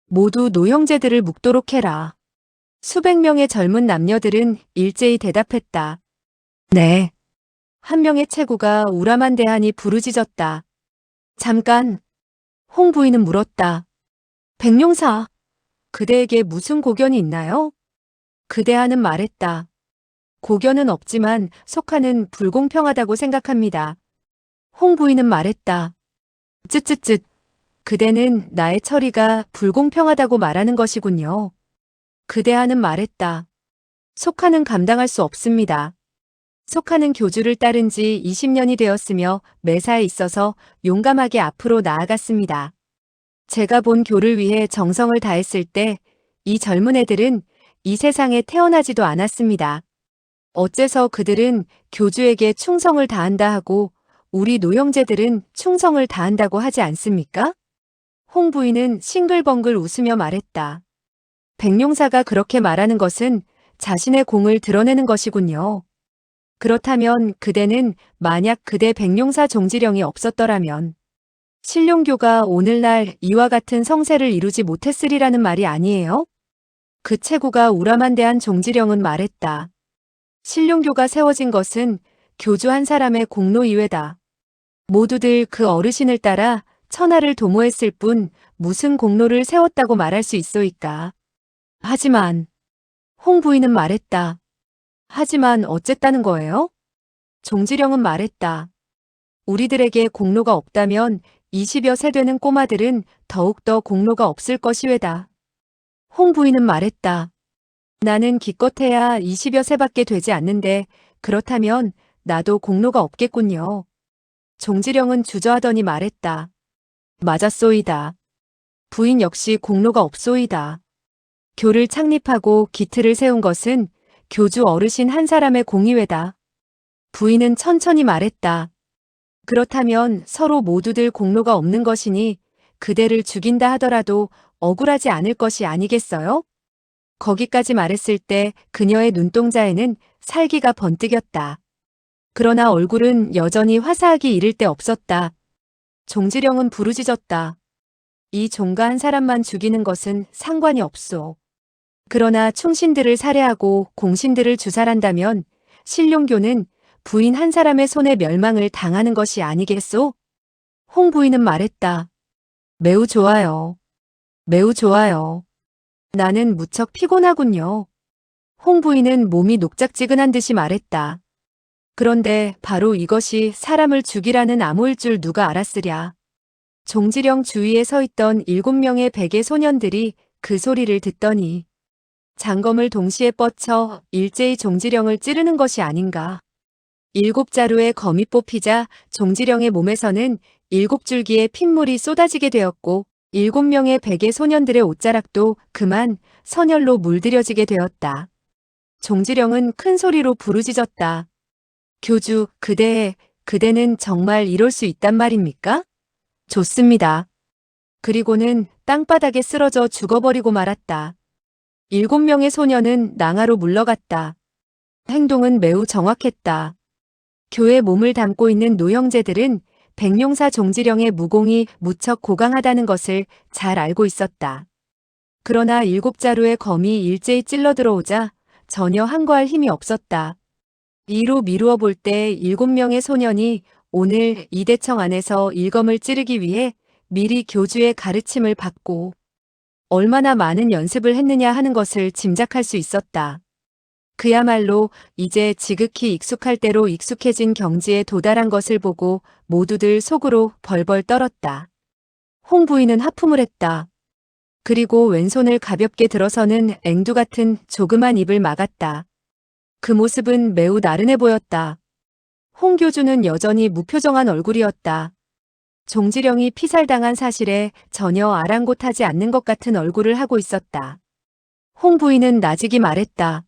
모두 노형제들을 묵도록 해라. 수백 명의 젊은 남녀들은 일제히 대답했다. 네. 한 명의 체구가 우람한대하니 부르짖었다. 잠깐. 홍 부인은 물었다. 백룡사, 그대에게 무슨 고견이 있나요? 그대하는 말했다. 고견은 없지만 속하는 불공평하다고 생각합니다. 홍 부인은 말했다. 쯧쯧쯧. 그대는 나의 처리가 불공평하다고 말하는 것이군요. 그대하는 말했다. 속하는 감당할 수 없습니다. 속하는 교주를 따른 지 20년이 되었으며 매사에 있어서 용감하게 앞으로 나아갔습니다. 제가 본 교를 위해 정성을 다했을 때 이 젊은 애들은 이 세상에 태어나지도 않았습니다. 어째서 그들은 교주에게 충성을 다한다 하고 우리 노형제들은 충성을 다한다고 하지 않습니까? 홍 부인은 싱글벙글 웃으며 말했다. 백룡사가 그렇게 말하는 것은 자신의 공을 드러내는 것이군요. 그렇다면 그대는 만약 그대 백룡사 종지령이 없었더라면 신룡교가 오늘날 이와 같은 성세를 이루지 못했으리라는 말이 아니에요? 그 체구가 우람한대한 종지령은 말했다. 신룡교가 세워진 것은 교주 한 사람의 공로 이외다. 모두들 그 어르신을 따라 천하를 도모했을 뿐 무슨 공로를 세웠다고 말할 수 있소이까. 하지만 홍 부인은 말했다. 하지만 어쨌다는 거예요? 종지령은 말했다. 우리들에게 공로가 없다면 20여 세 되는 꼬마들은 더욱더 공로가 없을 것이외다. 홍 부인은 말했다. 나는 기껏해야 20여 세밖에 되지 않는데 그렇다면 나도 공로가 없겠군요. 종지령은 주저하더니 말했다. 맞았소이다. 부인 역시 공로가 없소이다. 교를 창립하고 기틀을 세운 것은 교주 어르신 한 사람의 공의외다. 부인은 천천히 말했다. 그렇다면 서로 모두들 공로가 없는 것이니 그대를 죽인다 하더라도 억울하지 않을 것이 아니겠어요? 거기까지 말했을 때 그녀의 눈동자에는 살기가 번뜩였다. 그러나 얼굴은 여전히 화사하기 이를 데 없었다. 종지령은 부르짖었다. 이 종가 한 사람만 죽이는 것은 상관이 없소. 그러나 충신들을 살해하고 공신들을 주살한다면 신룡교는 부인 한 사람의 손에 멸망을 당하는 것이 아니겠소? 홍 부인은 말했다. 매우 좋아요. 매우 좋아요. 나는 무척 피곤하군요. 홍 부인은 몸이 녹작지근한 듯이 말했다. 그런데 바로 이것이 사람을 죽이라는 암호일 줄 누가 알았으랴. 종지령 주위에 서 있던 7명의 베개 소년들이 그 소리를 듣더니 장검을 동시에 뻗쳐 일제히 종지령을 찌르는 것이 아닌가. 7자루의 검이 뽑히자 종지령의 몸에서는 7줄기의 핏물이 쏟아지게 되었고 7명의 베개 소년들의 옷자락도 그만 선혈로 물들여지게 되었다. 종지령은 큰 소리로 부르짖었다. 교주, 그대는 정말 이럴 수 있단 말입니까? 좋습니다. 그리고는 땅바닥에 쓰러져 죽어버리고 말았다. 7명의 소녀는 낭하로 물러갔다. 행동은 매우 정확했다. 교의 몸을 담고 있는 노형제들은 백룡사 종지령의 무공이 무척 고강하다는 것을 잘 알고 있었다. 그러나 7자루의 검이 일제히 찔러 들어오자 전혀 항거할 힘이 없었다. 이로 미루어 볼 때 7명의 소년이 오늘 이대청 안에서 일검을 찌르기 위해 미리 교주의 가르침을 받고 얼마나 많은 연습을 했느냐 하는 것을 짐작할 수 있었다. 그야말로 이제 지극히 익숙할 대로 익숙해진 경지에 도달한 것을 보고 모두들 속으로 벌벌 떨었다. 홍 부인은 하품을 했다. 그리고 왼손을 가볍게 들어서는 앵두 같은 조그만 입을 막았다. 그 모습은 매우 나른해 보였다. 홍 교주는 여전히 무표정한 얼굴이었다. 종지령이 피살당한 사실에 전혀 아랑곳하지 않는 것 같은 얼굴을 하고 있었다. 홍 부인은 나직이 말했다.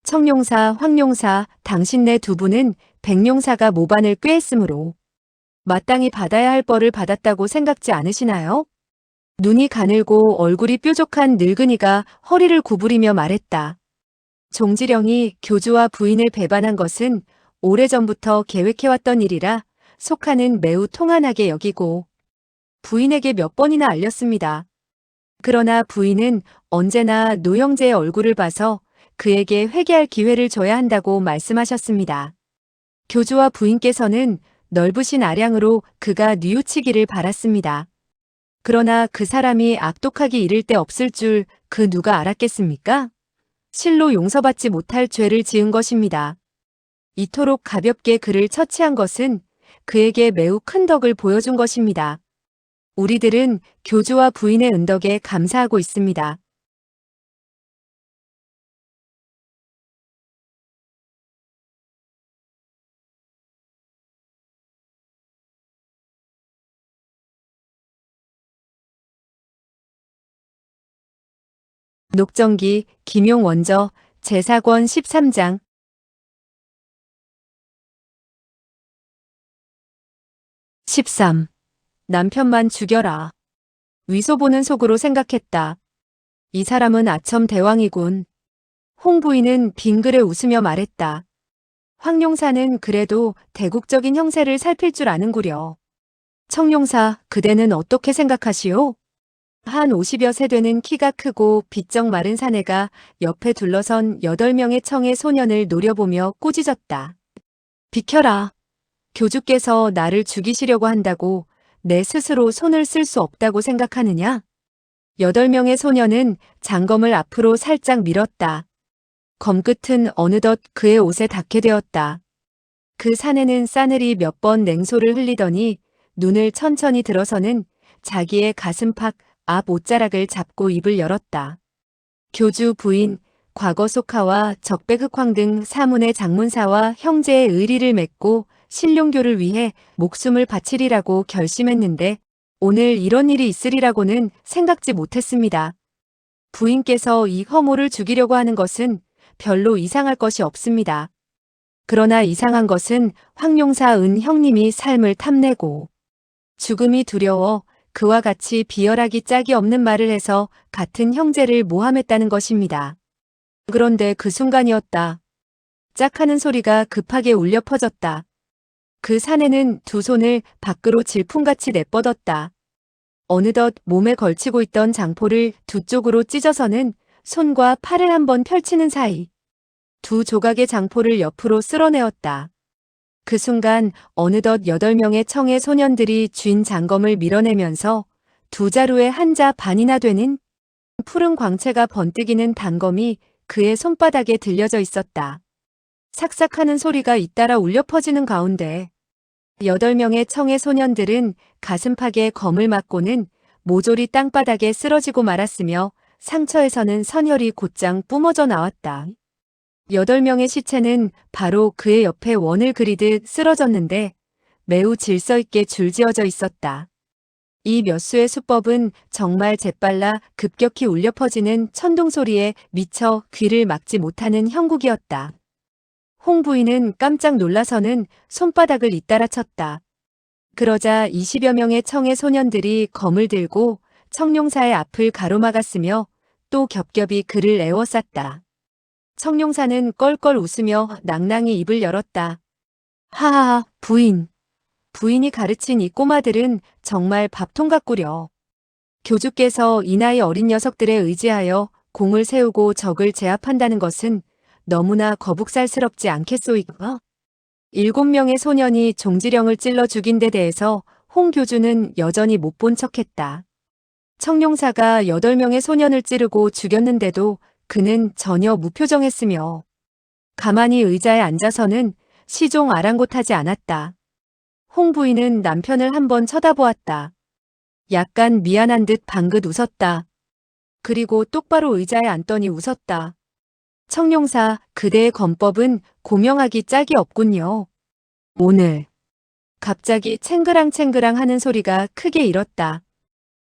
청룡사, 황룡사, 당신네 두 분은 백룡사가 모반을 꾀했으므로 마땅히 받아야 할 벌을 받았다고 생각지 않으시나요? 눈이 가늘고 얼굴이 뾰족한 늙은이가 허리를 구부리며 말했다. 종지령이 교주와 부인을 배반한 것은 오래전부터 계획해왔던 일이라 속하는 매우 통한하게 여기고 부인에게 몇 번이나 알렸습니다. 그러나 부인은 언제나 노형제의 얼굴을 봐서 그에게 회개할 기회를 줘야 한다고 말씀하셨습니다. 교주와 부인께서는 넓으신 아량으로 그가 뉘우치기를 바랐습니다. 그러나 그 사람이 악독하기 이를 데 없을 줄 그 누가 알았겠습니까? 실로 용서받지 못할 죄를 지은 것입니다. 이토록 가볍게 그를 처치한 것은 그에게 매우 큰 덕을 보여준 것입니다. 우리들은 교주와 부인의 은덕에 감사하고 있습니다. 녹정기, 김용원저, 제사권 13장 13. 남편만 죽여라. 위소보는 속으로 생각했다. 이 사람은 아첨 대왕이군. 홍 부인은 빙그레 웃으며 말했다. 황룡사는 그래도 대국적인 형세를 살필 줄 아는구려. 청룡사, 그대는 어떻게 생각하시오? 한 50여 세 되는 키가 크고 비쩍 마른 사내가 옆에 둘러선 8명의 청의 소년을 노려보며 꾸짖었다. 비켜라. 교주께서 나를 죽이시려고 한다고 내 스스로 손을 쓸 수 없다고 생각하느냐? 8명의 소년은 장검을 앞으로 살짝 밀었다. 검끝은 어느덧 그의 옷에 닿게 되었다. 그 사내는 싸늘히 몇 번 냉소를 흘리더니 눈을 천천히 들어서는 자기의 가슴팍 앞 옷자락을 잡고 입을 열었다. 교주 부인, 과거 속하와 적백흑황 등 사문의 장문사와 형제의 의리를 맺고 신룡교를 위해 목숨을 바치리라고 결심했는데 오늘 이런 일이 있으리라고는 생각지 못했습니다. 부인께서 이 허모를 죽이려고 하는 것은 별로 이상할 것이 없습니다. 그러나 이상한 것은 황룡사 은 형님이 삶을 탐내고 죽음이 두려워 그와 같이 비열하기 짝이 없는 말을 해서 같은 형제를 모함했다는 것입니다. 그런데 그 순간이었다. 짝하는 소리가 급하게 울려 퍼졌다. 그 사내는 두 손을 밖으로 질풍같이 내뻗었다. 어느덧 몸에 걸치고 있던 장포를 두 쪽으로 찢어서는 손과 팔을 한번 펼치는 사이 두 조각의 장포를 옆으로 쓸어내었다. 그 순간 어느덧 8명의 청의 소년들이 쥔 장검을 밀어내면서 두 자루에 한 자 반이나 되는 푸른 광채가 번뜩이는 단검이 그의 손바닥에 들려져 있었다. 삭삭하는 소리가 잇따라 울려 퍼지는 가운데 8명의 청의 소년들은 가슴팍에 검을 맞고는 모조리 땅바닥에 쓰러지고 말았으며 상처에서는 선혈이 곧장 뿜어져 나왔다. 8명의 시체는 바로 그의 옆에 원을 그리듯 쓰러졌는데 매우 질서 있게 줄지어져 있었다. 이 몇 수의 수법은 정말 재빨라 급격히 울려 퍼지는 천둥 소리에 미처 귀를 막지 못하는 형국이었다. 홍 부인은 깜짝 놀라서는 손바닥을 잇따라 쳤다. 그러자 20여 명의 청의 소년들이 검을 들고 청룡사의 앞을 가로막았으며 또 겹겹이 그를 에워쌌다. 청룡사는 껄껄 웃으며 낭낭히 입을 열었다. 하하하, 부인. 부인이 가르친 이 꼬마들은 정말 밥통 같구려. 교주께서 이 나이 어린 녀석들에 의지하여 공을 세우고 적을 제압한다는 것은 너무나 거북살스럽지 않겠소이까? 7명의 소년이 종지령을 찔러 죽인 데 대해서 홍 교주는 여전히 못 본 척했다. 청룡사가 8명의 소년을 찌르고 죽였는데도 그는 전혀 무표정했으며 가만히 의자에 앉아서는 시종 아랑곳하지 않았다. 홍 부인은 남편을 한번 쳐다보았다. 약간 미안한 듯 방긋 웃었다. 그리고 똑바로 의자에 앉더니 웃었다. 청룡사, 그대의 권법은 고명하기 짝이 없군요. 오늘 갑자기 챙그랑챙그랑 하는 소리가 크게 일었다.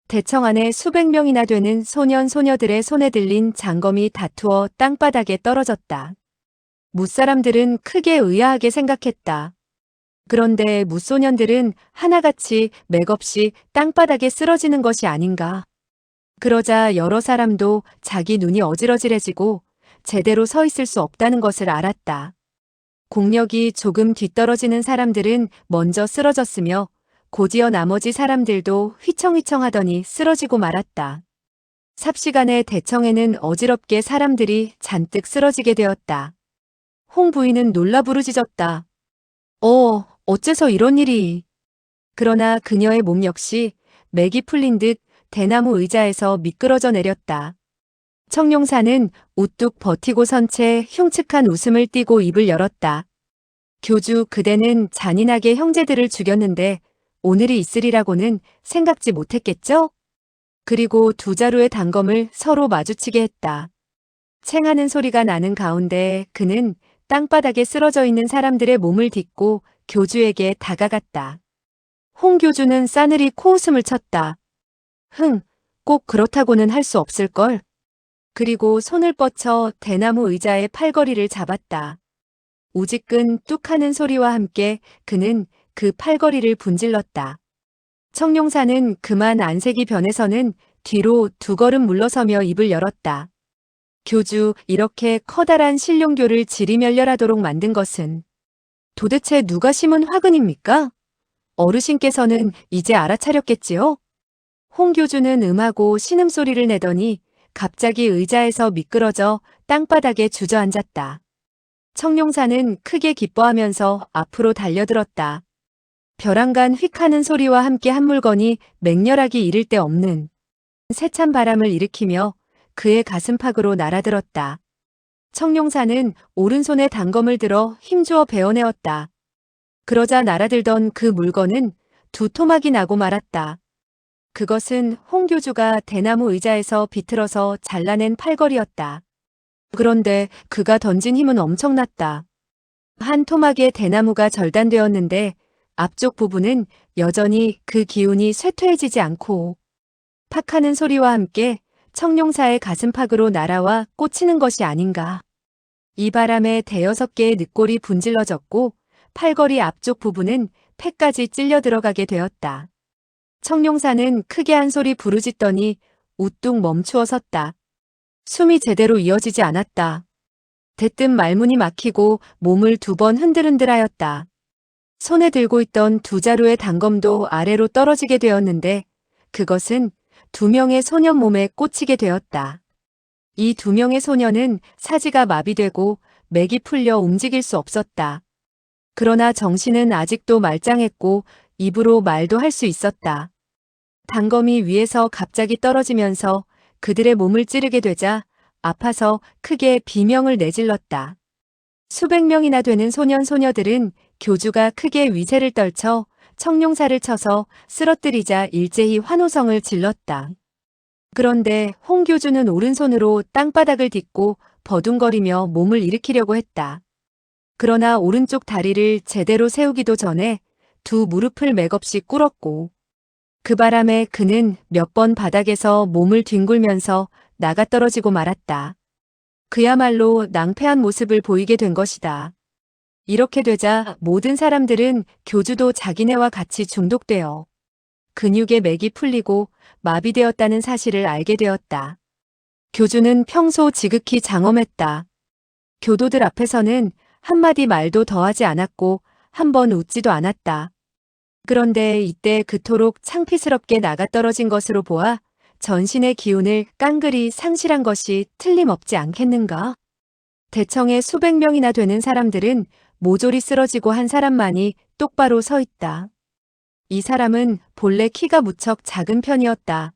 대청 안에 수백 명이나 되는 소년 소녀들의 손에 들린 장검이 다투어 땅바닥에 떨어졌다. 무사람들은 크게 의아하게 생각했다. 그런데 무소년들은 하나같이 맥없이 땅바닥에 쓰러지는 것이 아닌가. 그러자 여러 사람도 자기 눈이 어지러질해지고 제대로 서 있을 수 없다는 것을 알았다. 공력이 조금 뒤떨어지는 사람들은 먼저 쓰러졌으며 곧이어 나머지 사람들도 휘청휘청하더니 쓰러지고 말았다. 삽시간에 대청에는 어지럽게 사람들이 잔뜩 쓰러지게 되었다. 홍 부인은 놀라 부르짖었다. 어째서 이런 일이. 그러나 그녀의 몸 역시 맥이 풀린 듯 대나무 의자에서 미끄러져 내렸다. 청룡사는 우뚝 버티고 선 채 흉측한 웃음을 띠고 입을 열었다. 교주, 그대는 잔인하게 형제들을 죽였는데 오늘이 있으리라고는 생각지 못했겠죠? 그리고 두 자루의 단검을 서로 마주치게 했다. 챙하는 소리가 나는 가운데 그는 땅바닥에 쓰러져 있는 사람들의 몸을 딛고 교주에게 다가갔다. 홍 교주는 싸늘히 코웃음을 쳤다. 꼭 그렇다고는 할 수 없을걸. 그리고 손을 뻗쳐 대나무 의자의 팔걸이를 잡았다. 우지끈 뚝 하는 소리와 함께 그는 그 팔걸이를 분질렀다. 청룡사는 그만 안색이 변해서는 뒤로 2걸음 물러서며 입을 열었다. 교주, 이렇게 커다란 신룡교를 지리멸렬하도록 만든 것은 도대체 누가 심은 화근입니까? 어르신께서는 이제 알아차렸겠지요? 홍 교주는 음하고 신음소리를 내더니 갑자기 의자에서 미끄러져 땅바닥에 주저앉았다. 청룡사는 크게 기뻐하면서 앞으로 달려들었다. 벼랑간 휙 하는 소리와 함께 한 물건이 맹렬하기 이를 데 없는 세찬 바람을 일으키며 그의 가슴팍으로 날아들었다. 청룡사는 오른손에 단검을 들어 힘주어 베어내었다. 그러자 날아들던 그 물건은 2토막이 나고 말았다. 그것은 홍 교주가 대나무 의자에서 비틀어서 잘라낸 팔걸이였다. 그런데 그가 던진 힘은 엄청났다. 한 토막의 대나무가 절단되었는데 앞쪽 부분은 여전히 그 기운이 쇠퇴해지지 않고 팍 하는 소리와 함께 청룡사의 가슴팍으로 날아와 꽂히는 것이 아닌가. 이 바람에 5개의 늑골이 분질러졌고 팔걸이 앞쪽 부분은 폐까지 찔려 들어가게 되었다. 청룡사는 크게 한 소리 부르짖더니 우뚝 멈추어 섰다. 숨이 제대로 이어지지 않았다. 대뜸 말문이 막히고 몸을 2번 흔들흔들하였다. 손에 들고 있던 2자루의 단검도 아래로 떨어지게 되었는데 그것은 2명의 소년 몸에 꽂히게 되었다. 이 2명의 소년은 사지가 마비되고 맥이 풀려 움직일 수 없었다. 그러나 정신은 아직도 말짱했고 입으로 말도 할 수 있었다. 단검이 위에서 갑자기 떨어지면서 그들의 몸을 찌르게 되자 아파서 크게 비명을 내질렀다. 수백 명이나 되는 소년 소녀들은 교주가 크게 위세를 떨쳐 청룡사를 쳐서 쓰러뜨리자 일제히 환호성을 질렀다. 그런데 홍 교주는 오른손으로 땅바닥을 딛고 버둥거리며 몸을 일으키려고 했다. 그러나 오른쪽 다리를 제대로 세우기도 전에 두 무릎을 맥없이 꿇었고 그 바람에 그는 몇 번 바닥에서 몸을 뒹굴면서 나가떨어지고 말았다. 그야말로 낭패한 모습을 보이게 된 것이다. 이렇게 되자 모든 사람들은 교주도 자기네와 같이 중독되어 근육의 맥이 풀리고 마비되었다는 사실을 알게 되었다. 교주는 평소 지극히 장엄했다. 교도들 앞에서는 한마디 말도 더하지 않았고 한 번 웃지도 않았다. 그런데 이때 그토록 창피스럽게 나가떨어진 것으로 보아 전신의 기운을 깡그리 상실한 것이 틀림없지 않겠는가? 대청에 수백 명이나 되는 사람들은 모조리 쓰러지고 한 사람만이 똑바로 서 있다. 이 사람은 본래 키가 무척 작은 편이었다.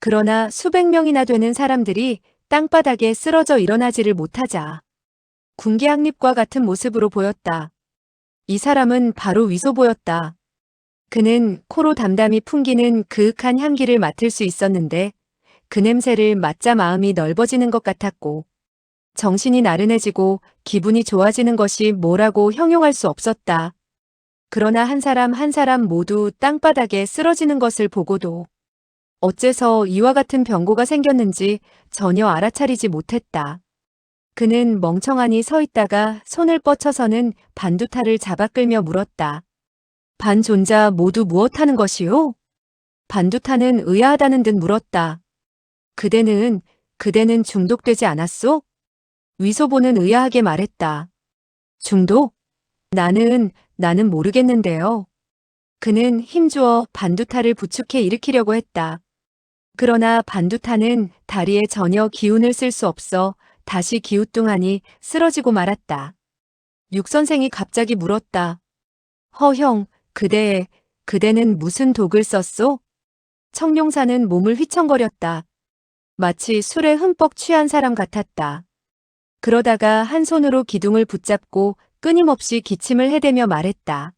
그러나 수백 명이나 되는 사람들이 땅바닥에 쓰러져 일어나지를 못하자 군계학립과 같은 모습으로 보였다. 이 사람은 바로 위소보였다. 그는 코로 담담히 풍기는 그윽한 향기를 맡을 수 있었는데 그 냄새를 맡자 마음이 넓어지는 것 같았고 정신이 나른해지고 기분이 좋아지는 것이 뭐라고 형용할 수 없었다. 그러나 한 사람 한 사람 모두 땅바닥에 쓰러지는 것을 보고도 어째서 이와 같은 병고가 생겼는지 전혀 알아차리지 못했다. 그는 멍청하니 서 있다가 손을 뻗쳐서는 반두타를 잡아 끌며 물었다. 반존자 모두 무엇하는 것이요? 반두타는 의아하다는 듯 물었다. 그대는 중독되지 않았소? 위소보는 의아하게 말했다. 중독? 나는 모르겠는데요. 그는 힘주어 반두타를 부축해 일으키려고 했다. 그러나 반두타는 다리에 전혀 기운을 쓸 수 없어 다시 기우뚱하니 쓰러지고 말았다. 육선생이 갑자기 물었다. 허형, 그대는 무슨 독을 썼소? 청룡사는 몸을 휘청거렸다. 마치 술에 흠뻑 취한 사람 같았다. 그러다가 한 손으로 기둥을 붙잡고 끊임없이 기침을 해대며 말했다.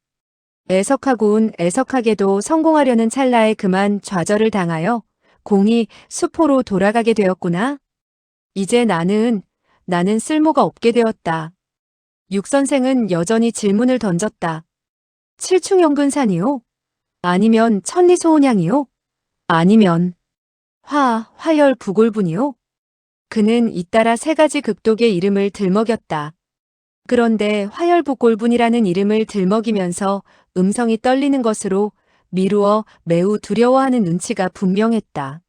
애석하고는 애석하게도 성공하려는 찰나에 그만 좌절을 당하여 공이 수포로 돌아가게 되었구나. 이제 나는 쓸모가 없게 되었다. 육선생은 여전히 질문을 던졌다. 칠충영근산이요? 아니면 천리소원향이요? 아니면 화열부골분이요? 그는 잇따라 세 가지 극독의 이름을 들먹였다. 그런데 화열부골분이라는 이름을 들먹이면서 음성이 떨리는 것으로 미루어 매우 두려워하는 눈치가 분명했다.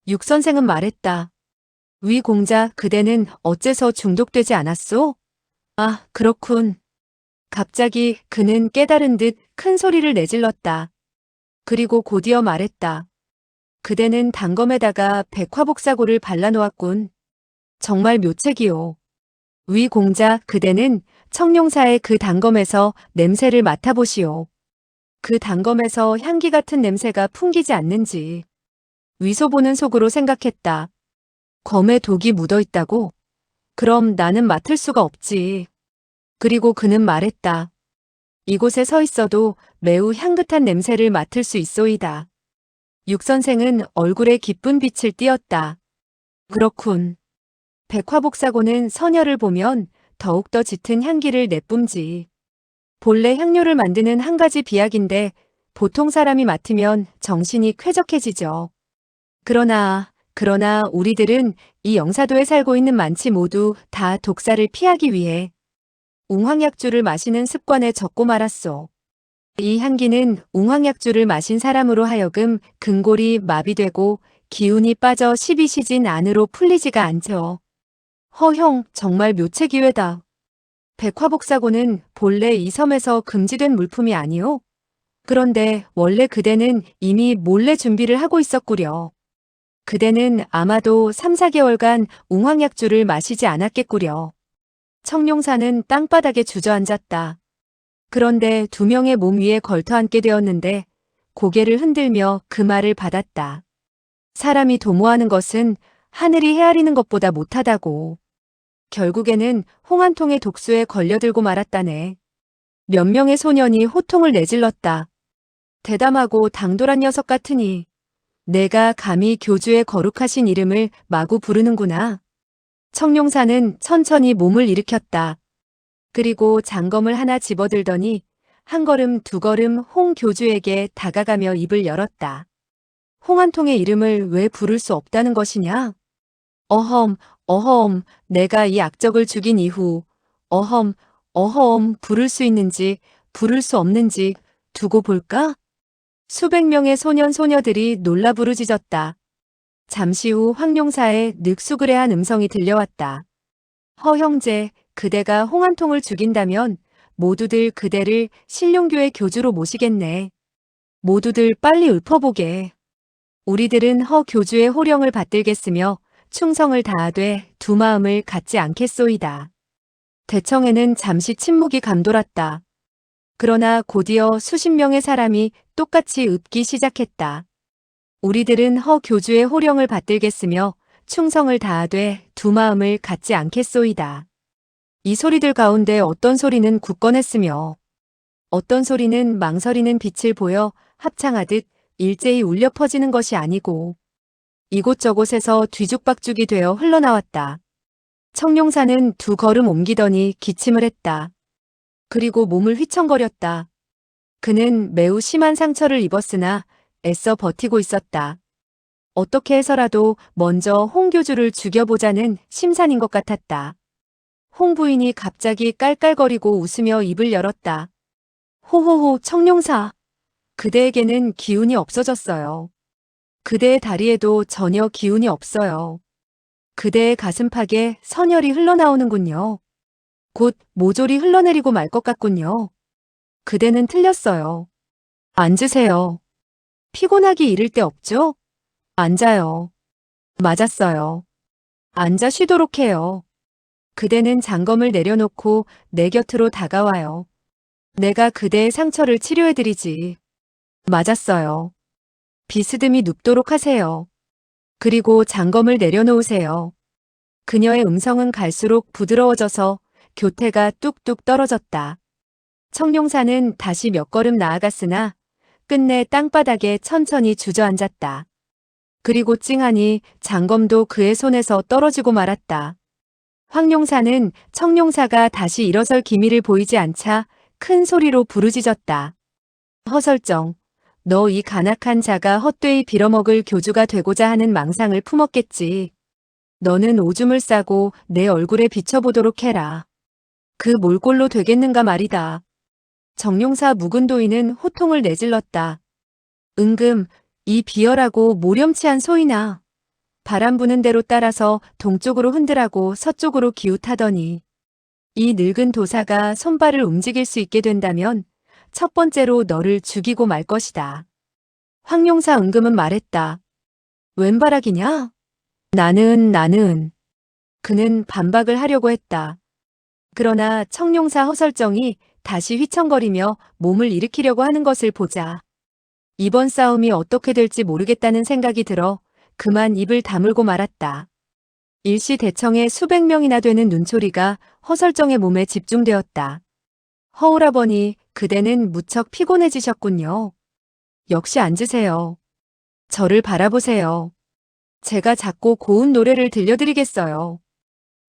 육선생은 말했다. 위 공자, 그대는 어째서 중독되지 않았소? 아, 그렇군. 갑자기 그는 깨달은 듯 큰 소리를 내질렀다. 그리고 곧이어 말했다. 그대는 단검에다가 백화복사고를 발라놓았군. 정말 묘책이요. 위 공자, 그대는 청룡사의 그 단검에서 냄새를 맡아보시오. 그 단검에서 향기 같은 냄새가 풍기지 않는지. 위소보는 속으로 생각했다. 검에 독이 묻어있다고? 그럼 나는 맡을 수가 없지. 그리고 그는 말했다. 이곳에 서 있어도 매우 향긋한 냄새를 맡을 수 있소이다. 육선생은 얼굴에 기쁜 빛을 띄었다. 그렇군. 백화복사고는 선녀를 보면 더욱더 짙은 향기를 내뿜지. 본래 향료를 만드는 한 가지 비약인데 보통 사람이 맡으면 정신이 쾌적해지죠. 그러나 우리들은 이 영사도에 살고 있는 만치 모두 다 독사를 피하기 위해 웅황약주를 마시는 습관에 젖고 말았소. 이 향기는 웅황약주를 마신 사람으로 하여금 근골이 마비되고 기운이 빠져 시비시진 안으로 풀리지가 않죠. 허형, 정말 묘책이외다. 백화복사고는 본래 이 섬에서 금지된 물품이 아니오? 그런데 원래 그대는 이미 몰래 준비를 하고 있었구려. 그대는 아마도 3, 4개월간 웅황약주를 마시지 않았겠구려. 청룡사는 땅바닥에 주저앉았다. 그런데 두 명의 몸 위에 걸터앉게 되었는데 고개를 흔들며 그 말을 받았다. 사람이 도모하는 것은 하늘이 헤아리는 것보다 못하다고. 결국에는 홍한통의 독수에 걸려들고 말았다네. 몇 명의 소년이 호통을 내질렀다. 대담하고 당돌한 녀석 같으니 내가 감히 교주의 거룩하신 이름을 마구 부르는구나. 청룡사는 천천히 몸을 일으켰다. 그리고 장검을 하나 집어들더니 한 걸음 두 걸음 홍 교주에게 다가가며 입을 열었다. 홍한통의 이름을 왜 부를 수 없다는 것이냐? 어험, 어험, 내가 이 악적을 죽인 이후 어험, 어험 부를 수 있는지 부를 수 없는지 두고 볼까? 수백 명의 소년 소녀들이 놀라 부르짖었다. 잠시 후 황룡사의 늑수그레한 음성이 들려왔다. 허 형제, 그대가 홍한통을 죽인다면 모두들 그대를 신룡교의 교주로 모시겠네. 모두들 빨리 읊어보게. 우리들은 허 교주의 호령을 받들겠으며 충성을 다하되 두 마음을 갖지 않겠소이다. 대청에는 잠시 침묵이 감돌았다. 그러나 곧이어 수십 명의 사람이 똑같이 읊기 시작했다. 우리들은 허 교주의 호령을 받들겠으며 충성을 다하되 두 마음을 갖지 않겠소이다. 이 소리들 가운데 어떤 소리는 굳건했으며 어떤 소리는 망설이는 빛을 보여 합창하듯 일제히 울려 퍼지는 것이 아니고 이곳저곳에서 뒤죽박죽이 되어 흘러나왔다. 청룡사는 두 걸음 옮기더니 기침을 했다. 그리고 몸을 휘청거렸다. 그는 매우 심한 상처를 입었으나 애써 버티고 있었다. 어떻게 해서라도 먼저 홍 교주를 죽여보자는 심산인 것 같았다. 홍 부인이 갑자기 깔깔거리고 웃으며 입을 열었다. 호호호 청룡사. 그대에게는 기운이 없어졌어요. 그대의 다리에도 전혀 기운이 없어요. 그대의 가슴팍에 선혈이 흘러나오는군요. 곧 모조리 흘러내리고 말 것 같군요. 그대는 틀렸어요. 앉으세요. 피곤하기 이를 데 없죠? 앉아요. 맞았어요. 앉아 쉬도록 해요. 그대는 장검을 내려놓고 내 곁으로 다가와요. 내가 그대의 상처를 치료해드리지. 맞았어요. 비스듬히 눕도록 하세요. 그리고 장검을 내려놓으세요. 그녀의 음성은 갈수록 부드러워져서 교태가 뚝뚝 떨어졌다. 청룡사는 다시 몇 걸음 나아갔으나 끝내 땅바닥에 천천히 주저앉았다. 그리고 찡하니 장검도 그의 손에서 떨어지고 말았다. 황룡사는 청룡사가 다시 일어설 기미를 보이지 않자 큰 소리로 부르짖었다. 허설정, 너 이 간악한 자가 헛되이 빌어먹을 교주가 되고자 하는 망상을 품었겠지. 너는 오줌을 싸고 내 얼굴에 비춰보도록 해라. 그 몰골로 되겠는가 말이다. 정룡사 묵은도인은 호통을 내질렀다. 은금, 이 비열하고 모렴치한 소이나. 바람 부는 대로 따라서 동쪽으로 흔들하고 서쪽으로 기웃하더니 이 늙은 도사가 손발을 움직일 수 있게 된다면 첫 번째로 너를 죽이고 말 것이다. 황룡사 은금은 말했다. 웬바락이냐? 나는. 그는 반박을 하려고 했다. 그러나 청룡사 허설정이 다시 휘청거리며 몸을 일으키려고 하는 것을 보자 이번 싸움이 어떻게 될지 모르겠다는 생각이 들어 그만 입을 다물고 말았다. 일시 대청에 수백 명이나 되는 눈초리가 허설정의 몸에 집중되었다. 허오라버니, 그대는 무척 피곤해지셨군요. 역시 앉으세요. 저를 바라보세요. 제가 작고 고운 노래를 들려드리겠어요.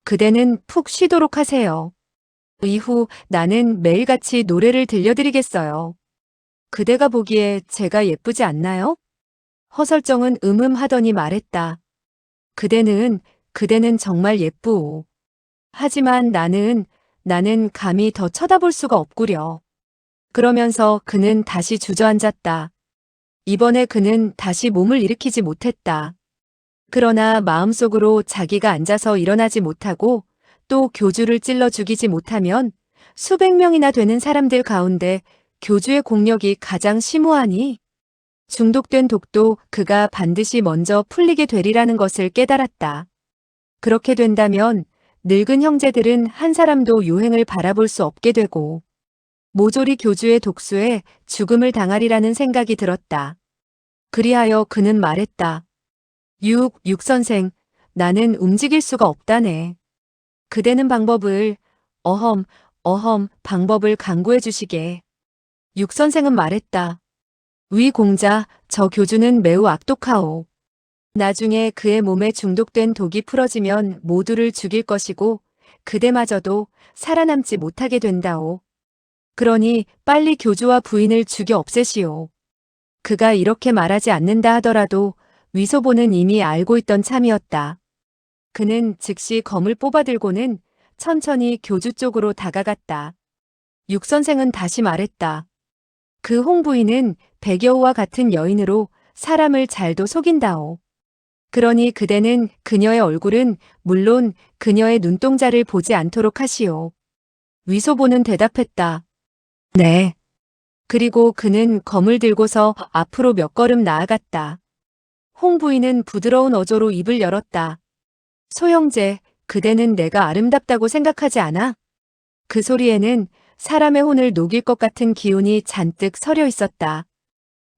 그대는 푹 쉬도록 하세요. 이후 나는 매일같이 노래를 들려드리겠어요. 그대가 보기에 제가 예쁘지 않나요? 허설정은 하더니 말했다. 그대는 정말 예쁘오. 하지만 나는 감히 더 쳐다볼 수가 없구려. 그러면서 그는 다시 주저앉았다. 이번에 그는 다시 몸을 일으키지 못했다. 그러나 마음속으로 자기가 앉아서 일어나지 못하고 또 교주를 찔러 죽이지 못하면 수백 명이나 되는 사람들 가운데 교주의 공력이 가장 심오하니 중독된 독도 그가 반드시 먼저 풀리게 되리라는 것을 깨달았다. 그렇게 된다면 늙은 형제들은 한 사람도 유행을 바라볼 수 없게 되고 모조리 교주의 독수에 죽음을 당하리라는 생각이 들었다. 그리하여 그는 말했다. 육 선생, 나는 움직일 수가 없다네. 그대는 방법을, 방법을 강구해 주시게. 육 선생은 말했다. 위 공자, 저 교주는 매우 악독하오. 나중에 그의 몸에 중독된 독이 풀어지면 모두를 죽일 것이고 그대마저도 살아남지 못하게 된다오. 그러니 빨리 교주와 부인을 죽여 없애시오. 그가 이렇게 말하지 않는다 하더라도 위소보는 이미 알고 있던 참이었다. 그는 즉시 검을 뽑아들고는 천천히 교주 쪽으로 다가갔다. 육 선생은 다시 말했다. 그 홍 부인은 백여우와 같은 여인으로 사람을 잘도 속인다오. 그러니 그대는 그녀의 얼굴은 물론 그녀의 눈동자를 보지 않도록 하시오. 위소보는 대답했다. 네. 그리고 그는 검을 들고서 앞으로 몇 걸음 나아갔다. 홍 부인은 부드러운 어조로 입을 열었다. 소영제, 그대는 내가 아름답다고 생각하지 않아? 그 소리에는 사람의 혼을 녹일 것 같은 기운이 잔뜩 서려 있었다.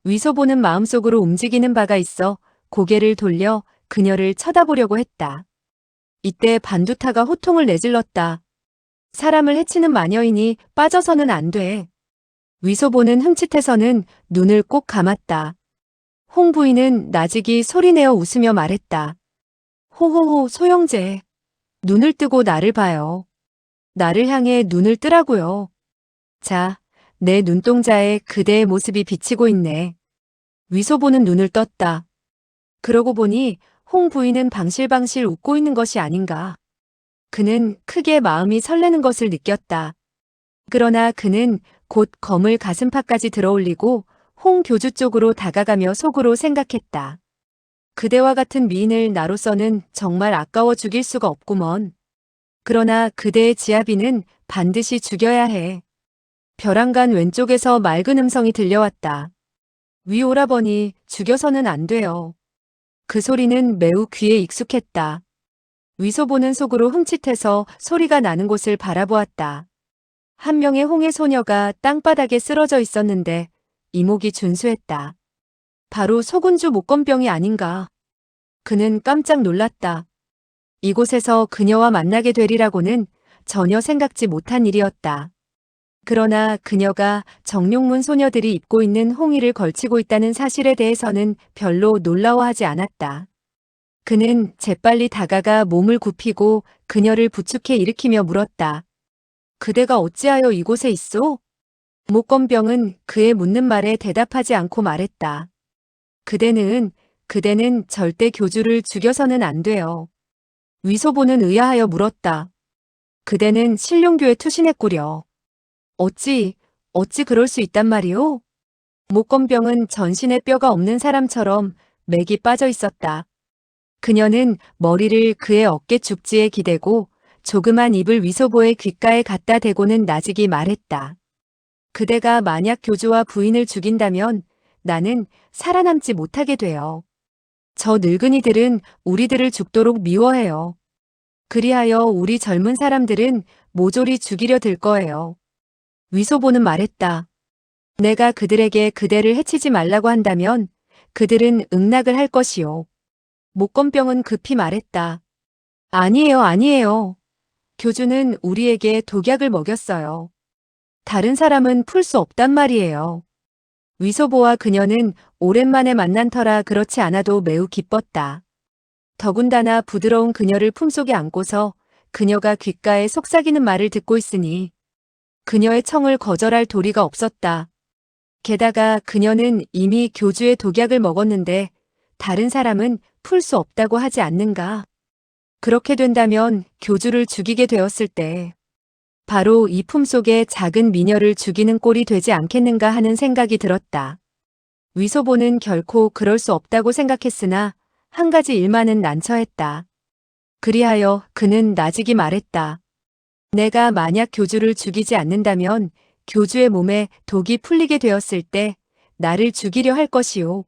위소보는 마음속으로 움직이는 바가 있어 고개를 돌려 그녀를 쳐다보려고 했다. 이때 반두타가 호통을 내질렀다. 사람을 해치는 마녀이니 빠져서는 안 돼. 위소보는 흠칫해서는 눈을 꼭 감았다. 홍 부인은 나직이 소리내어 웃으며 말했다. 호호호 소영제. 눈을 뜨고 나를 봐요. 나를 향해 눈을 뜨라고요. 자, 내 눈동자에 그대의 모습이 비치고 있네. 위소보는 눈을 떴다. 그러고 보니 홍 부인은 방실방실 웃고 있는 것이 아닌가. 그는 크게 마음이 설레는 것을 느꼈다. 그러나 그는 곧 검을 가슴팍까지 들어올리고 홍 교주 쪽으로 다가가며 속으로 생각했다. 그대와 같은 미인을 나로서는 정말 아까워 죽일 수가 없구먼. 그러나 그대의 지아비는 반드시 죽여야 해. 벼랑간 왼쪽에서 맑은 음성이 들려왔다. 위 오라버니, 죽여서는 안 돼요. 그 소리는 매우 귀에 익숙했다. 위소보는 속으로 흠칫해서 소리가 나는 곳을 바라보았다. 한 명의 홍해 소녀가 땅바닥에 쓰러져 있었는데 이목이 준수했다. 바로 소군주 목건병이 아닌가. 그는 깜짝 놀랐다. 이곳에서 그녀와 만나게 되리라고는 전혀 생각지 못한 일이었다. 그러나 그녀가 정룡문 소녀들이 입고 있는 홍의를 걸치고 있다는 사실에 대해서는 별로 놀라워하지 않았다. 그는 재빨리 다가가 몸을 굽히고 그녀를 부축해 일으키며 물었다. 그대가 어찌하여 이곳에 있소? 목건병은 그의 묻는 말에 대답하지 않고 말했다. 그대는 절대 교주를 죽여서는 안 돼요. 위소보는 의아하여 물었다. 그대는 신룡교에 투신했구려. 어찌 그럴 수 있단 말이오? 목건병은 전신에 뼈가 없는 사람처럼 맥이 빠져 있었다. 그녀는 머리를 그의 어깨 죽지에 기대고 조그만 입을 위소보의 귓가에 갖다 대고는 나직이 말했다. 그대가 만약 교주와 부인을 죽인다면 나는 살아남지 못하게 돼요. 저 늙은이들은 우리들을 죽도록 미워해요. 그리하여 우리 젊은 사람들은 모조리 죽이려 들 거예요. 위소보는 말했다. 내가 그들에게 그대를 해치지 말라고 한다면 그들은 응낙을 할 것이요. 목건병은 급히 말했다. 아니에요. 교주는 우리에게 독약을 먹였어요. 다른 사람은 풀 수 없단 말이에요. 위소보와 그녀는 오랜만에 만난 터라 그렇지 않아도 매우 기뻤다. 더군다나 부드러운 그녀를 품속에 안고서 그녀가 귓가에 속삭이는 말을 듣고 있으니 그녀의 청을 거절할 도리가 없었다. 게다가 그녀는 이미 교주의 독약을 먹었는데 다른 사람은 풀 수 없다고 하지 않는가. 그렇게 된다면 교주를 죽이게 되었을 때 바로 이 품속의 작은 미녀를 죽이는 꼴이 되지 않겠는가 하는 생각이 들었다. 위소보는 결코 그럴 수 없다고 생각했으나 한 가지 일만은 난처했다. 그리하여 그는 나직이 말했다. 내가 만약 교주를 죽이지 않는다면 교주의 몸에 독이 풀리게 되었을 때 나를 죽이려 할 것이오.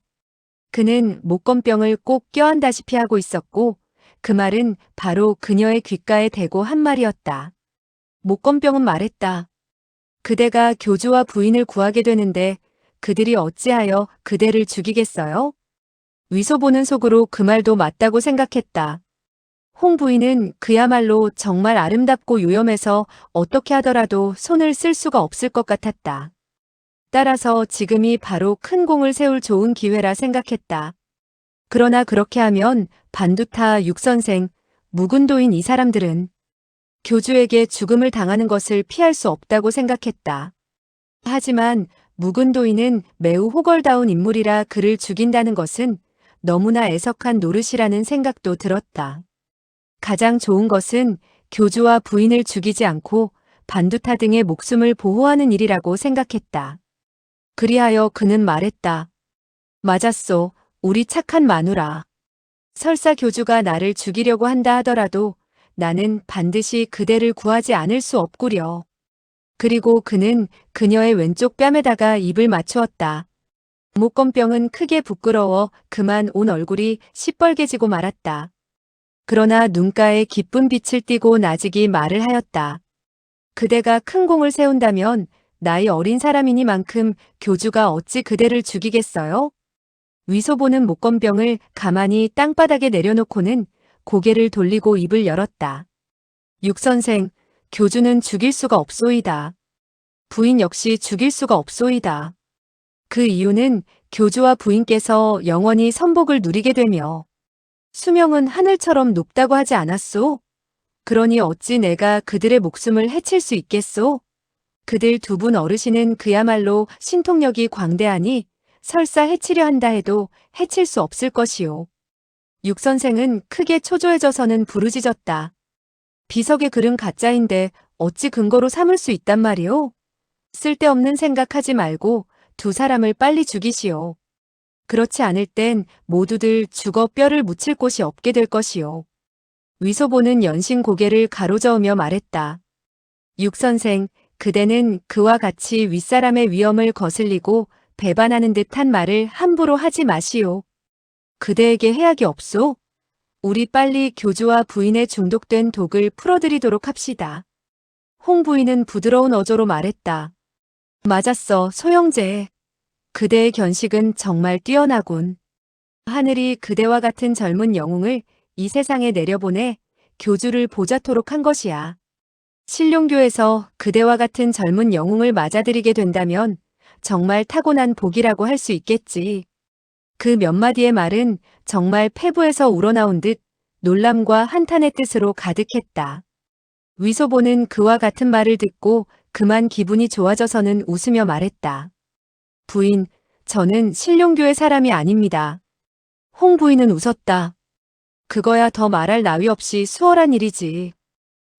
그는 목건병을 꼭 껴안다시피 하고 있었고 그 말은 바로 그녀의 귓가에 대고 한 말이었다. 목건병은 말했다. 그대가 교주와 부인을 구하게 되는데 그들이 어찌하여 그대를 죽이겠어요? 위소보는 속으로 그 말도 맞다고 생각했다. 홍 부인은 그야말로 정말 아름답고 요염해서 어떻게 하더라도 손을 쓸 수가 없을 것 같았다. 따라서 지금이 바로 큰 공을 세울 좋은 기회라 생각했다. 그러나 그렇게 하면 반두타 육선생, 묵은도인 이 사람들은 교주에게 죽음을 당하는 것을 피할 수 없다고 생각했다. 하지만 묵은도인은 매우 호걸다운 인물이라 그를 죽인다는 것은 너무나 애석한 노릇이라는 생각도 들었다. 가장 좋은 것은 교주와 부인을 죽이지 않고 반두타 등의 목숨을 보호하는 일이라고 생각했다. 그리하여 그는 말했다. 맞았소, 우리 착한 마누라. 설사 교주가 나를 죽이려고 한다 하더라도 나는 반드시 그대를 구하지 않을 수 없구려. 그리고 그는 그녀의 왼쪽 뺨에다가 입을 맞추었다. 목건병은 크게 부끄러워 그만 온 얼굴이 시뻘개지고 말았다. 그러나 눈가에 기쁜 빛을 띠고 나직이 말을 하였다. 그대가 큰 공을 세운다면 나이 어린 사람이니만큼 교주가 어찌 그대를 죽이겠어요? 위소보는 목건병을 가만히 땅바닥에 내려놓고는 고개를 돌리고 입을 열었다. 육선생, 교주는 죽일 수가 없소이다. 부인 역시 죽일 수가 없소이다. 그 이유는 교주와 부인께서 영원히 선복을 누리게 되며 수명은 하늘처럼 높다고 하지 않았소? 그러니 어찌 내가 그들의 목숨을 해칠 수 있겠소? 그들 두 분 어르신은 그야말로 신통력이 광대하니 설사 해치려 한다 해도 해칠 수 없을 것이오. 육선생은 크게 초조해져서는 부르짖었다. 비석의 글은 가짜인데 어찌 근거로 삼을 수 있단 말이오? 쓸데없는 생각하지 말고 두 사람을 빨리 죽이시오. 그렇지 않을 땐 모두들 죽어 뼈를 묻힐 곳이 없게 될 것이오. 위소보는 연신 고개를 가로저으며 말했다. 육선생, 그대는 그와 같이 윗사람의 위엄을 거슬리고 배반하는 듯한 말을 함부로 하지 마시오. 그대에게 해악이 없소? 우리 빨리 교주와 부인의 중독된 독을 풀어드리도록 합시다. 홍 부인은 부드러운 어조로 말했다. 맞았어, 소영제. 그대의 견식은 정말 뛰어나군. 하늘이 그대와 같은 젊은 영웅을 이 세상에 내려보내 교주를 보자토록 한 것이야. 신룡교에서 그대와 같은 젊은 영웅을 맞아들이게 된다면 정말 타고난 복이라고 할 수 있겠지. 그 몇 마디의 말은 정말 폐부에서 우러나온 듯 놀람과 한탄의 뜻으로 가득했다. 위소보는 그와 같은 말을 듣고 그만 기분이 좋아져서는 웃으며 말했다. 부인, 저는 신룡교의 사람이 아닙니다. 홍 부인은 웃었다. 그거야 더 말할 나위 없이 수월한 일이지.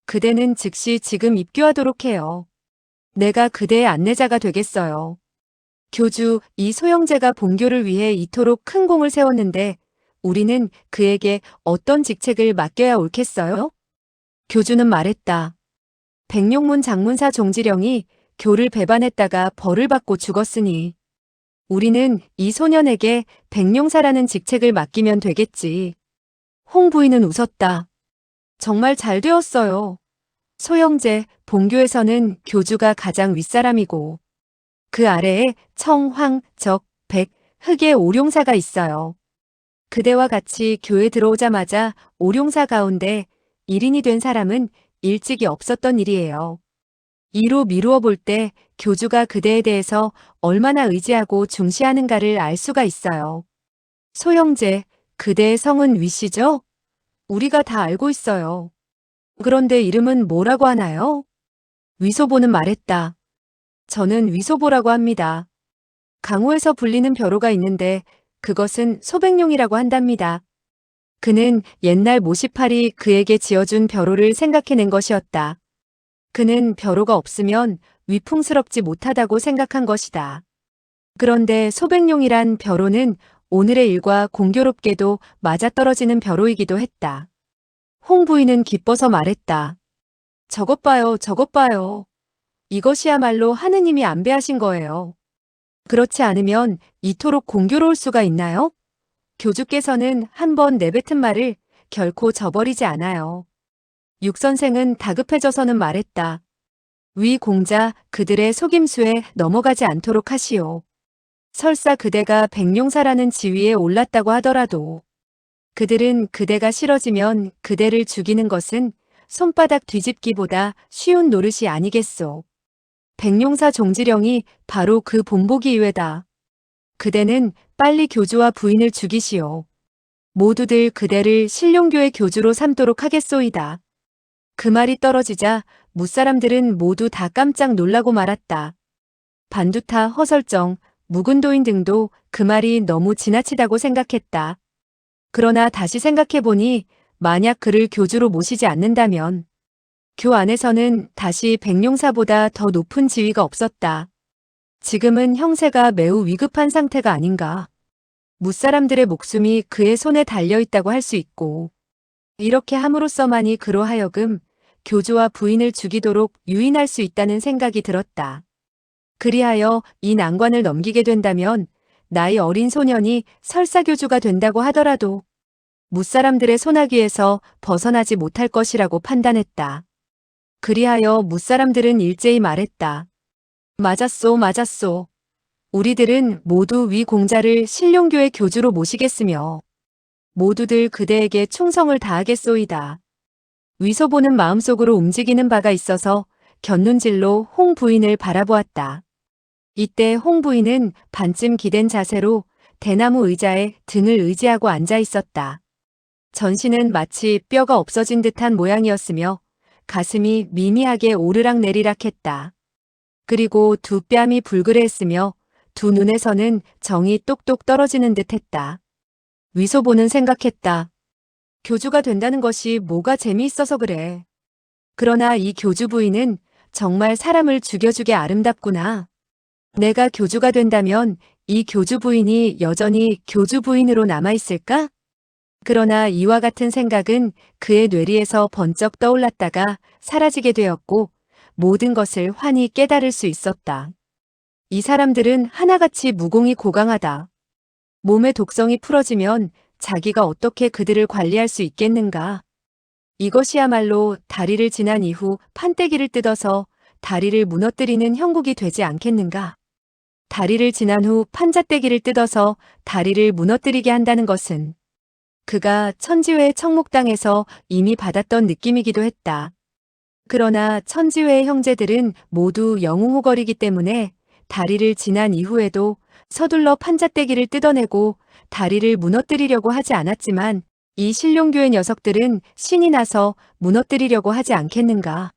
그대는 즉시 지금 입교하도록 해요. 내가 그대의 안내자가 되겠어요. 교주 이 소영제가 본교를 위해 이토록 큰 공을 세웠는데 우리는 그에게 어떤 직책을 맡겨야 옳겠어요? 교주는 말했다. 백룡문 장문사 종지령이 교를 배반했다가 벌을 받고 죽었으니 우리는 이 소년에게 백룡사라는 직책을 맡기면 되겠지. 홍 부인은 웃었다. 정말 잘 되었어요. 소영제, 본교에서는 교주가 가장 윗사람이고 그 아래에 청, 황, 적, 백, 흑의 오룡사가 있어요. 그대와 같이 교에 들어오자마자 오룡사 가운데 1인이 된 사람은 일찍이 없었던 일이에요. 이로 미루어 볼 때 교주가 그대에 대해서 얼마나 의지하고 중시하는가를 알 수가 있어요. 소영제, 그대의 성은 위씨죠? 우리가 다 알고 있어요. 그런데 이름은 뭐라고 하나요? 위소보는 말했다. 저는 위소보라고 합니다. 강호에서 불리는 벼로가 있는데 그것은 소백룡이라고 한답니다. 그는 옛날 모시팔이 그에게 지어준 벼로를 생각해낸 것이었다. 그는 벼로가 없으면 위풍스럽지 못하다고 생각한 것이다. 그런데 소백룡이란 벼로는 오늘의 일과 공교롭게도 맞아떨어지는 벼로이기도 했다. 홍 부인은 기뻐서 말했다. 저것 봐요, 저것 봐요. 이것이야말로 하느님이 안배하신 거예요. 그렇지 않으면 이토록 공교로울 수가 있나요? 교주께서는 한번 내뱉은 말을 결코 저버리지 않아요. 육선생은 다급해져서는 말했다. 위 공자 그들의 속임수에 넘어가지 않도록 하시오. 설사 그대가 백룡사라는 지위에 올랐다고 하더라도 그들은 그대가 싫어지면 그대를 죽이는 것은 손바닥 뒤집기보다 쉬운 노릇이 아니겠소. 백룡사 종지령이 바로 그 본보기 이외다. 그대는 빨리 교주와 부인을 죽이시오. 모두들 그대를 신룡교의 교주로 삼도록 하겠소이다. 그 말이 떨어지자 무사람들은 모두 다 깜짝 놀라고 말았다. 반두타, 허설정, 묵은도인 등도 그 말이 너무 지나치다고 생각했다. 그러나 다시 생각해보니 만약 그를 교주로 모시지 않는다면 교 안에서는 다시 백룡사보다 더 높은 지위가 없었다. 지금은 형세가 매우 위급한 상태가 아닌가. 무사람들의 목숨이 그의 손에 달려있다고 할 수 있고 이렇게 함으로써만이 그로 하여금 교주와 부인을 죽이도록 유인할 수 있다는 생각이 들었다. 그리하여 이 난관을 넘기게 된다면 나이 어린 소년이 설사교주가 된다고 하더라도 무사람들의 소나귀에서 벗어나지 못할 것이라고 판단했다. 그리하여 무사람들은 일제히 말했다. 맞았소, 맞았소. 우리들은 모두 위 공자를 신룡교의 교주로 모시겠으며 모두들 그대에게 충성을 다하겠소이다. 위소보는 마음속으로 움직이는 바가 있어서 곁눈질로 홍 부인을 바라보았다. 이때 홍 부인은 반쯤 기댄 자세로 대나무 의자에 등을 의지하고 앉아 있었다. 전신은 마치 뼈가 없어진 듯한 모양이었으며 가슴이 미미하게 오르락내리락 했다. 그리고 두 뺨이 불그레했으며 두 눈에서는 정이 똑똑 떨어지는 듯 했다. 위소보는 생각했다. 교주가 된다는 것이 뭐가 재미있어서 그래. 그러나 이 교주 부인은 정말 사람을 죽여주게 아름답구나. 내가 교주가 된다면 이 교주 부인이 여전히 교주 부인으로 남아있을까? 그러나 이와 같은 생각은 그의 뇌리에서 번쩍 떠올랐다가 사라지게 되었고 모든 것을 환히 깨달을 수 있었다. 이 사람들은 하나같이 무공이 고강하다. 몸의 독성이 풀어지면 자기가 어떻게 그들을 관리할 수 있겠는가? 이것이야말로 다리를 지난 이후 판때기를 뜯어서 다리를 무너뜨리는 형국이 되지 않겠는가? 다리를 지난 후 판자떼기를 뜯어서 다리를 무너뜨리게 한다는 것은 그가 천지회의 청목당에서 이미 받았던 느낌이기도 했다. 그러나 천지회의 형제들은 모두 영웅호걸이기 때문에 다리를 지난 이후에도 서둘러 판자떼기를 뜯어내고 다리를 무너뜨리려고 하지 않았지만 이 신룡교의 녀석들은 신이 나서 무너뜨리려고 하지 않겠는가.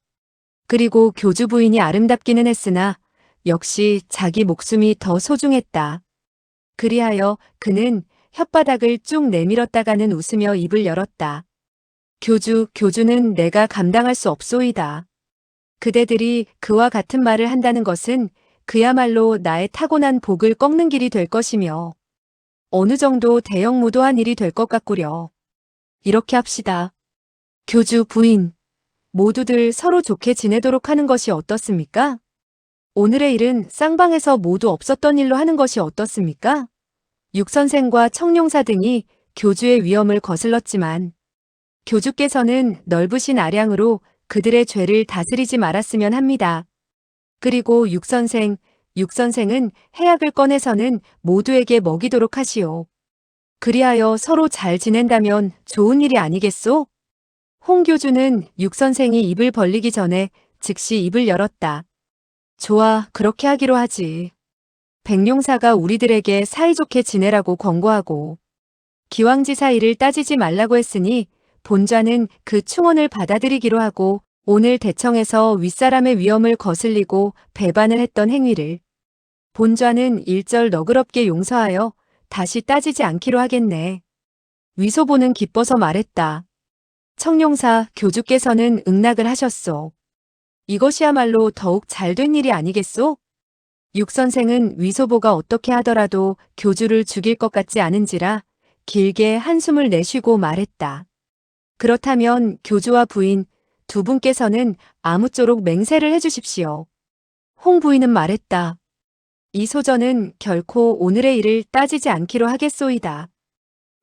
그리고 교주 부인이 아름답기는 했으나 역시 자기 목숨이 더 소중했다. 그리하여 그는 혓바닥을 쭉 내밀었다가는 웃으며 입을 열었다. 교주는 내가 감당할 수 없소이다. 그대들이 그와 같은 말을 한다는 것은 그야말로 나의 타고난 복을 꺾는 길이 될 것이며 어느 정도 대형무도한 일이 될 것 같구려. 이렇게 합시다. 교주 부인, 모두들 서로 좋게 지내도록 하는 것이 어떻습니까? 오늘의 일은 쌍방에서 모두 없었던 일로 하는 것이 어떻습니까? 육선생과 청룡사 등이 교주의 위엄을 거슬렀지만 교주께서는 넓으신 아량으로 그들의 죄를 다스리지 말았으면 합니다. 그리고 육선생은 해약을 꺼내서는 모두에게 먹이도록 하시오. 그리하여 서로 잘 지낸다면 좋은 일이 아니겠소? 홍 교주는 육선생이 입을 벌리기 전에 즉시 입을 열었다. 좋아, 그렇게 하기로 하지. 백룡사가 우리들에게 사이좋게 지내라고 권고하고 기왕지사 일을 따지지 말라고 했으니 본좌는 그 충언을 받아들이기로 하고 오늘 대청에서 윗사람의 위엄을 거슬리고 배반을 했던 행위를 본좌는 일절 너그럽게 용서하여 다시 따지지 않기로 하겠네. 위소보는 기뻐서 말했다. 청룡사 교주께서는 응낙을 하셨소. 이것이야말로 더욱 잘된 일이 아니겠소? 육선생은 위소보가 어떻게 하더라도 교주를 죽일 것 같지 않은지라 길게 한숨을 내쉬고 말했다. 그렇다면 교주와 부인 두 분께서는 아무쪼록 맹세를 해주십시오. 홍 부인은 말했다. 이 소전은 결코 오늘의 일을 따지지 않기로 하겠소이다.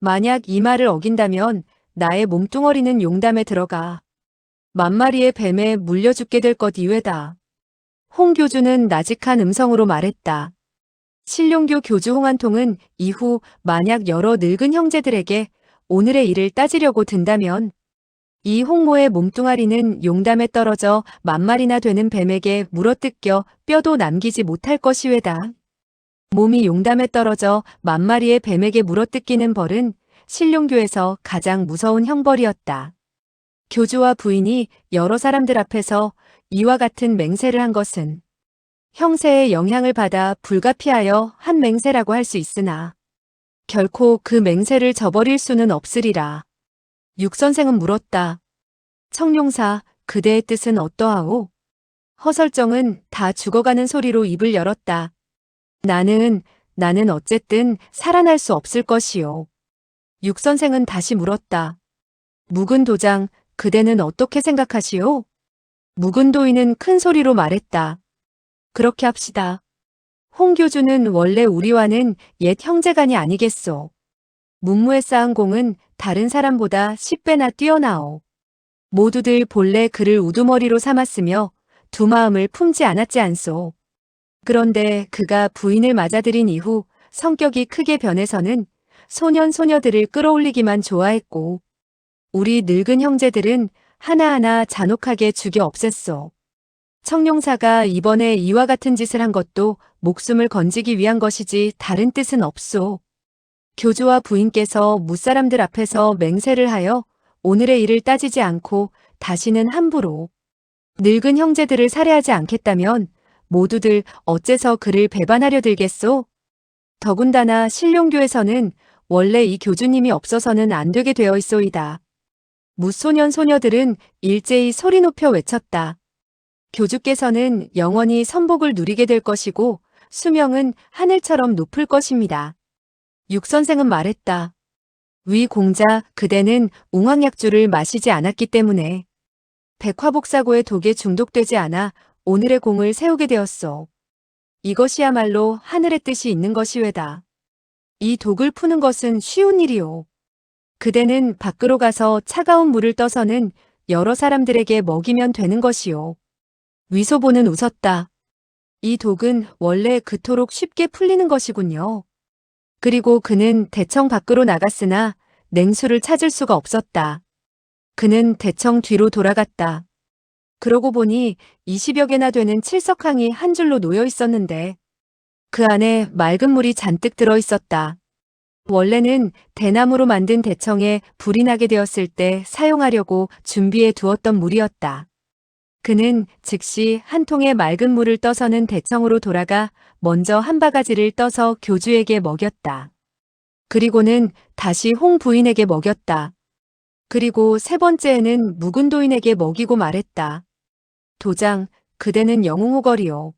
만약 이 말을 어긴다면 나의 몸뚱어리는 용담에 들어가 만마리의 뱀에 물려 죽게 될 것 이외다. 홍 교주는 나직한 음성으로 말했다. 신룡교 교주 홍한통은 이후 만약 여러 늙은 형제들에게 오늘의 일을 따지려고 든다면 이 홍모의 몸뚱아리는 용담에 떨어져 만마리나 되는 뱀에게 물어뜯겨 뼈도 남기지 못할 것이외다. 몸이 용담에 떨어져 만마리의 뱀에게 물어뜯기는 벌은 신룡교에서 가장 무서운 형벌이었다. 교주와 부인이 여러 사람들 앞에서 이와 같은 맹세를 한 것은 형세의 영향을 받아 불가피하여 한 맹세라고 할 수 있으나 결코 그 맹세를 저버릴 수는 없으리라. 육선생은 물었다. 청룡사, 그대의 뜻은 어떠하오? 허설정은 다 죽어가는 소리로 입을 열었다. 나는 어쨌든 살아날 수 없을 것이요. 육선생은 다시 물었다. 묵은 도장, 그대는 어떻게 생각하시오? 묵은 도인은 큰 소리로 말했다. 그렇게 합시다. 홍 교주는 원래 우리와는 옛 형제간이 아니겠소. 문무에 쌓은 공은 다른 사람보다 10배나 뛰어나오. 모두들 본래 그를 우두머리로 삼았으며 두 마음을 품지 않았지 않소. 그런데 그가 부인을 맞아들인 이후 성격이 크게 변해서는 소년 소녀들을 끌어올리기만 좋아했고 우리 늙은 형제들은 하나하나 잔혹하게 죽여 없앴소. 청룡사가 이번에 이와 같은 짓을 한 것도 목숨을 건지기 위한 것이지 다른 뜻은 없소. 교주와 부인께서 무사람들 앞에서 맹세를 하여 오늘의 일을 따지지 않고 다시는 함부로 늙은 형제들을 살해하지 않겠다면 모두들 어째서 그를 배반하려 들겠소? 더군다나 신룡교에서는 원래 이 교주님이 없어서는 안 되게 되어 있소이다. 무소년 소녀들은 일제히 소리 높여 외쳤다. 교주께서는 영원히 선복을 누리게 될 것이고 수명은 하늘처럼 높을 것입니다. 육선생은 말했다. 위 공자, 그대는 웅황약주를 마시지 않았기 때문에 백화복사고의 독에 중독되지 않아 오늘의 공을 세우게 되었소. 이것이야말로 하늘의 뜻이 있는 것이외다. 이 독을 푸는 것은 쉬운 일이오. 그대는 밖으로 가서 차가운 물을 떠서는 여러 사람들에게 먹이면 되는 것이오. 위소보는 웃었다. 이 독은 원래 그토록 쉽게 풀리는 것이군요. 그리고 그는 대청 밖으로 나갔으나 냉수를 찾을 수가 없었다. 그는 대청 뒤로 돌아갔다. 그러고 보니 20여 개나 되는 칠석항이 한 줄로 놓여 있었는데 그 안에 맑은 물이 잔뜩 들어 있었다. 원래는 대나무로 만든 대청에 불이 나게 되었을 때 사용하려고 준비해 두었던 물이었다. 그는 즉시 한 통의 맑은 물을 떠서는 대청으로 돌아가 먼저 한 바가지를 떠서 교주에게 먹였다. 그리고는 다시 홍 부인에게 먹였다. 그리고 세 번째에는 묵은 도인에게 먹이고 말했다. 도장, 그대는 영웅호걸이요.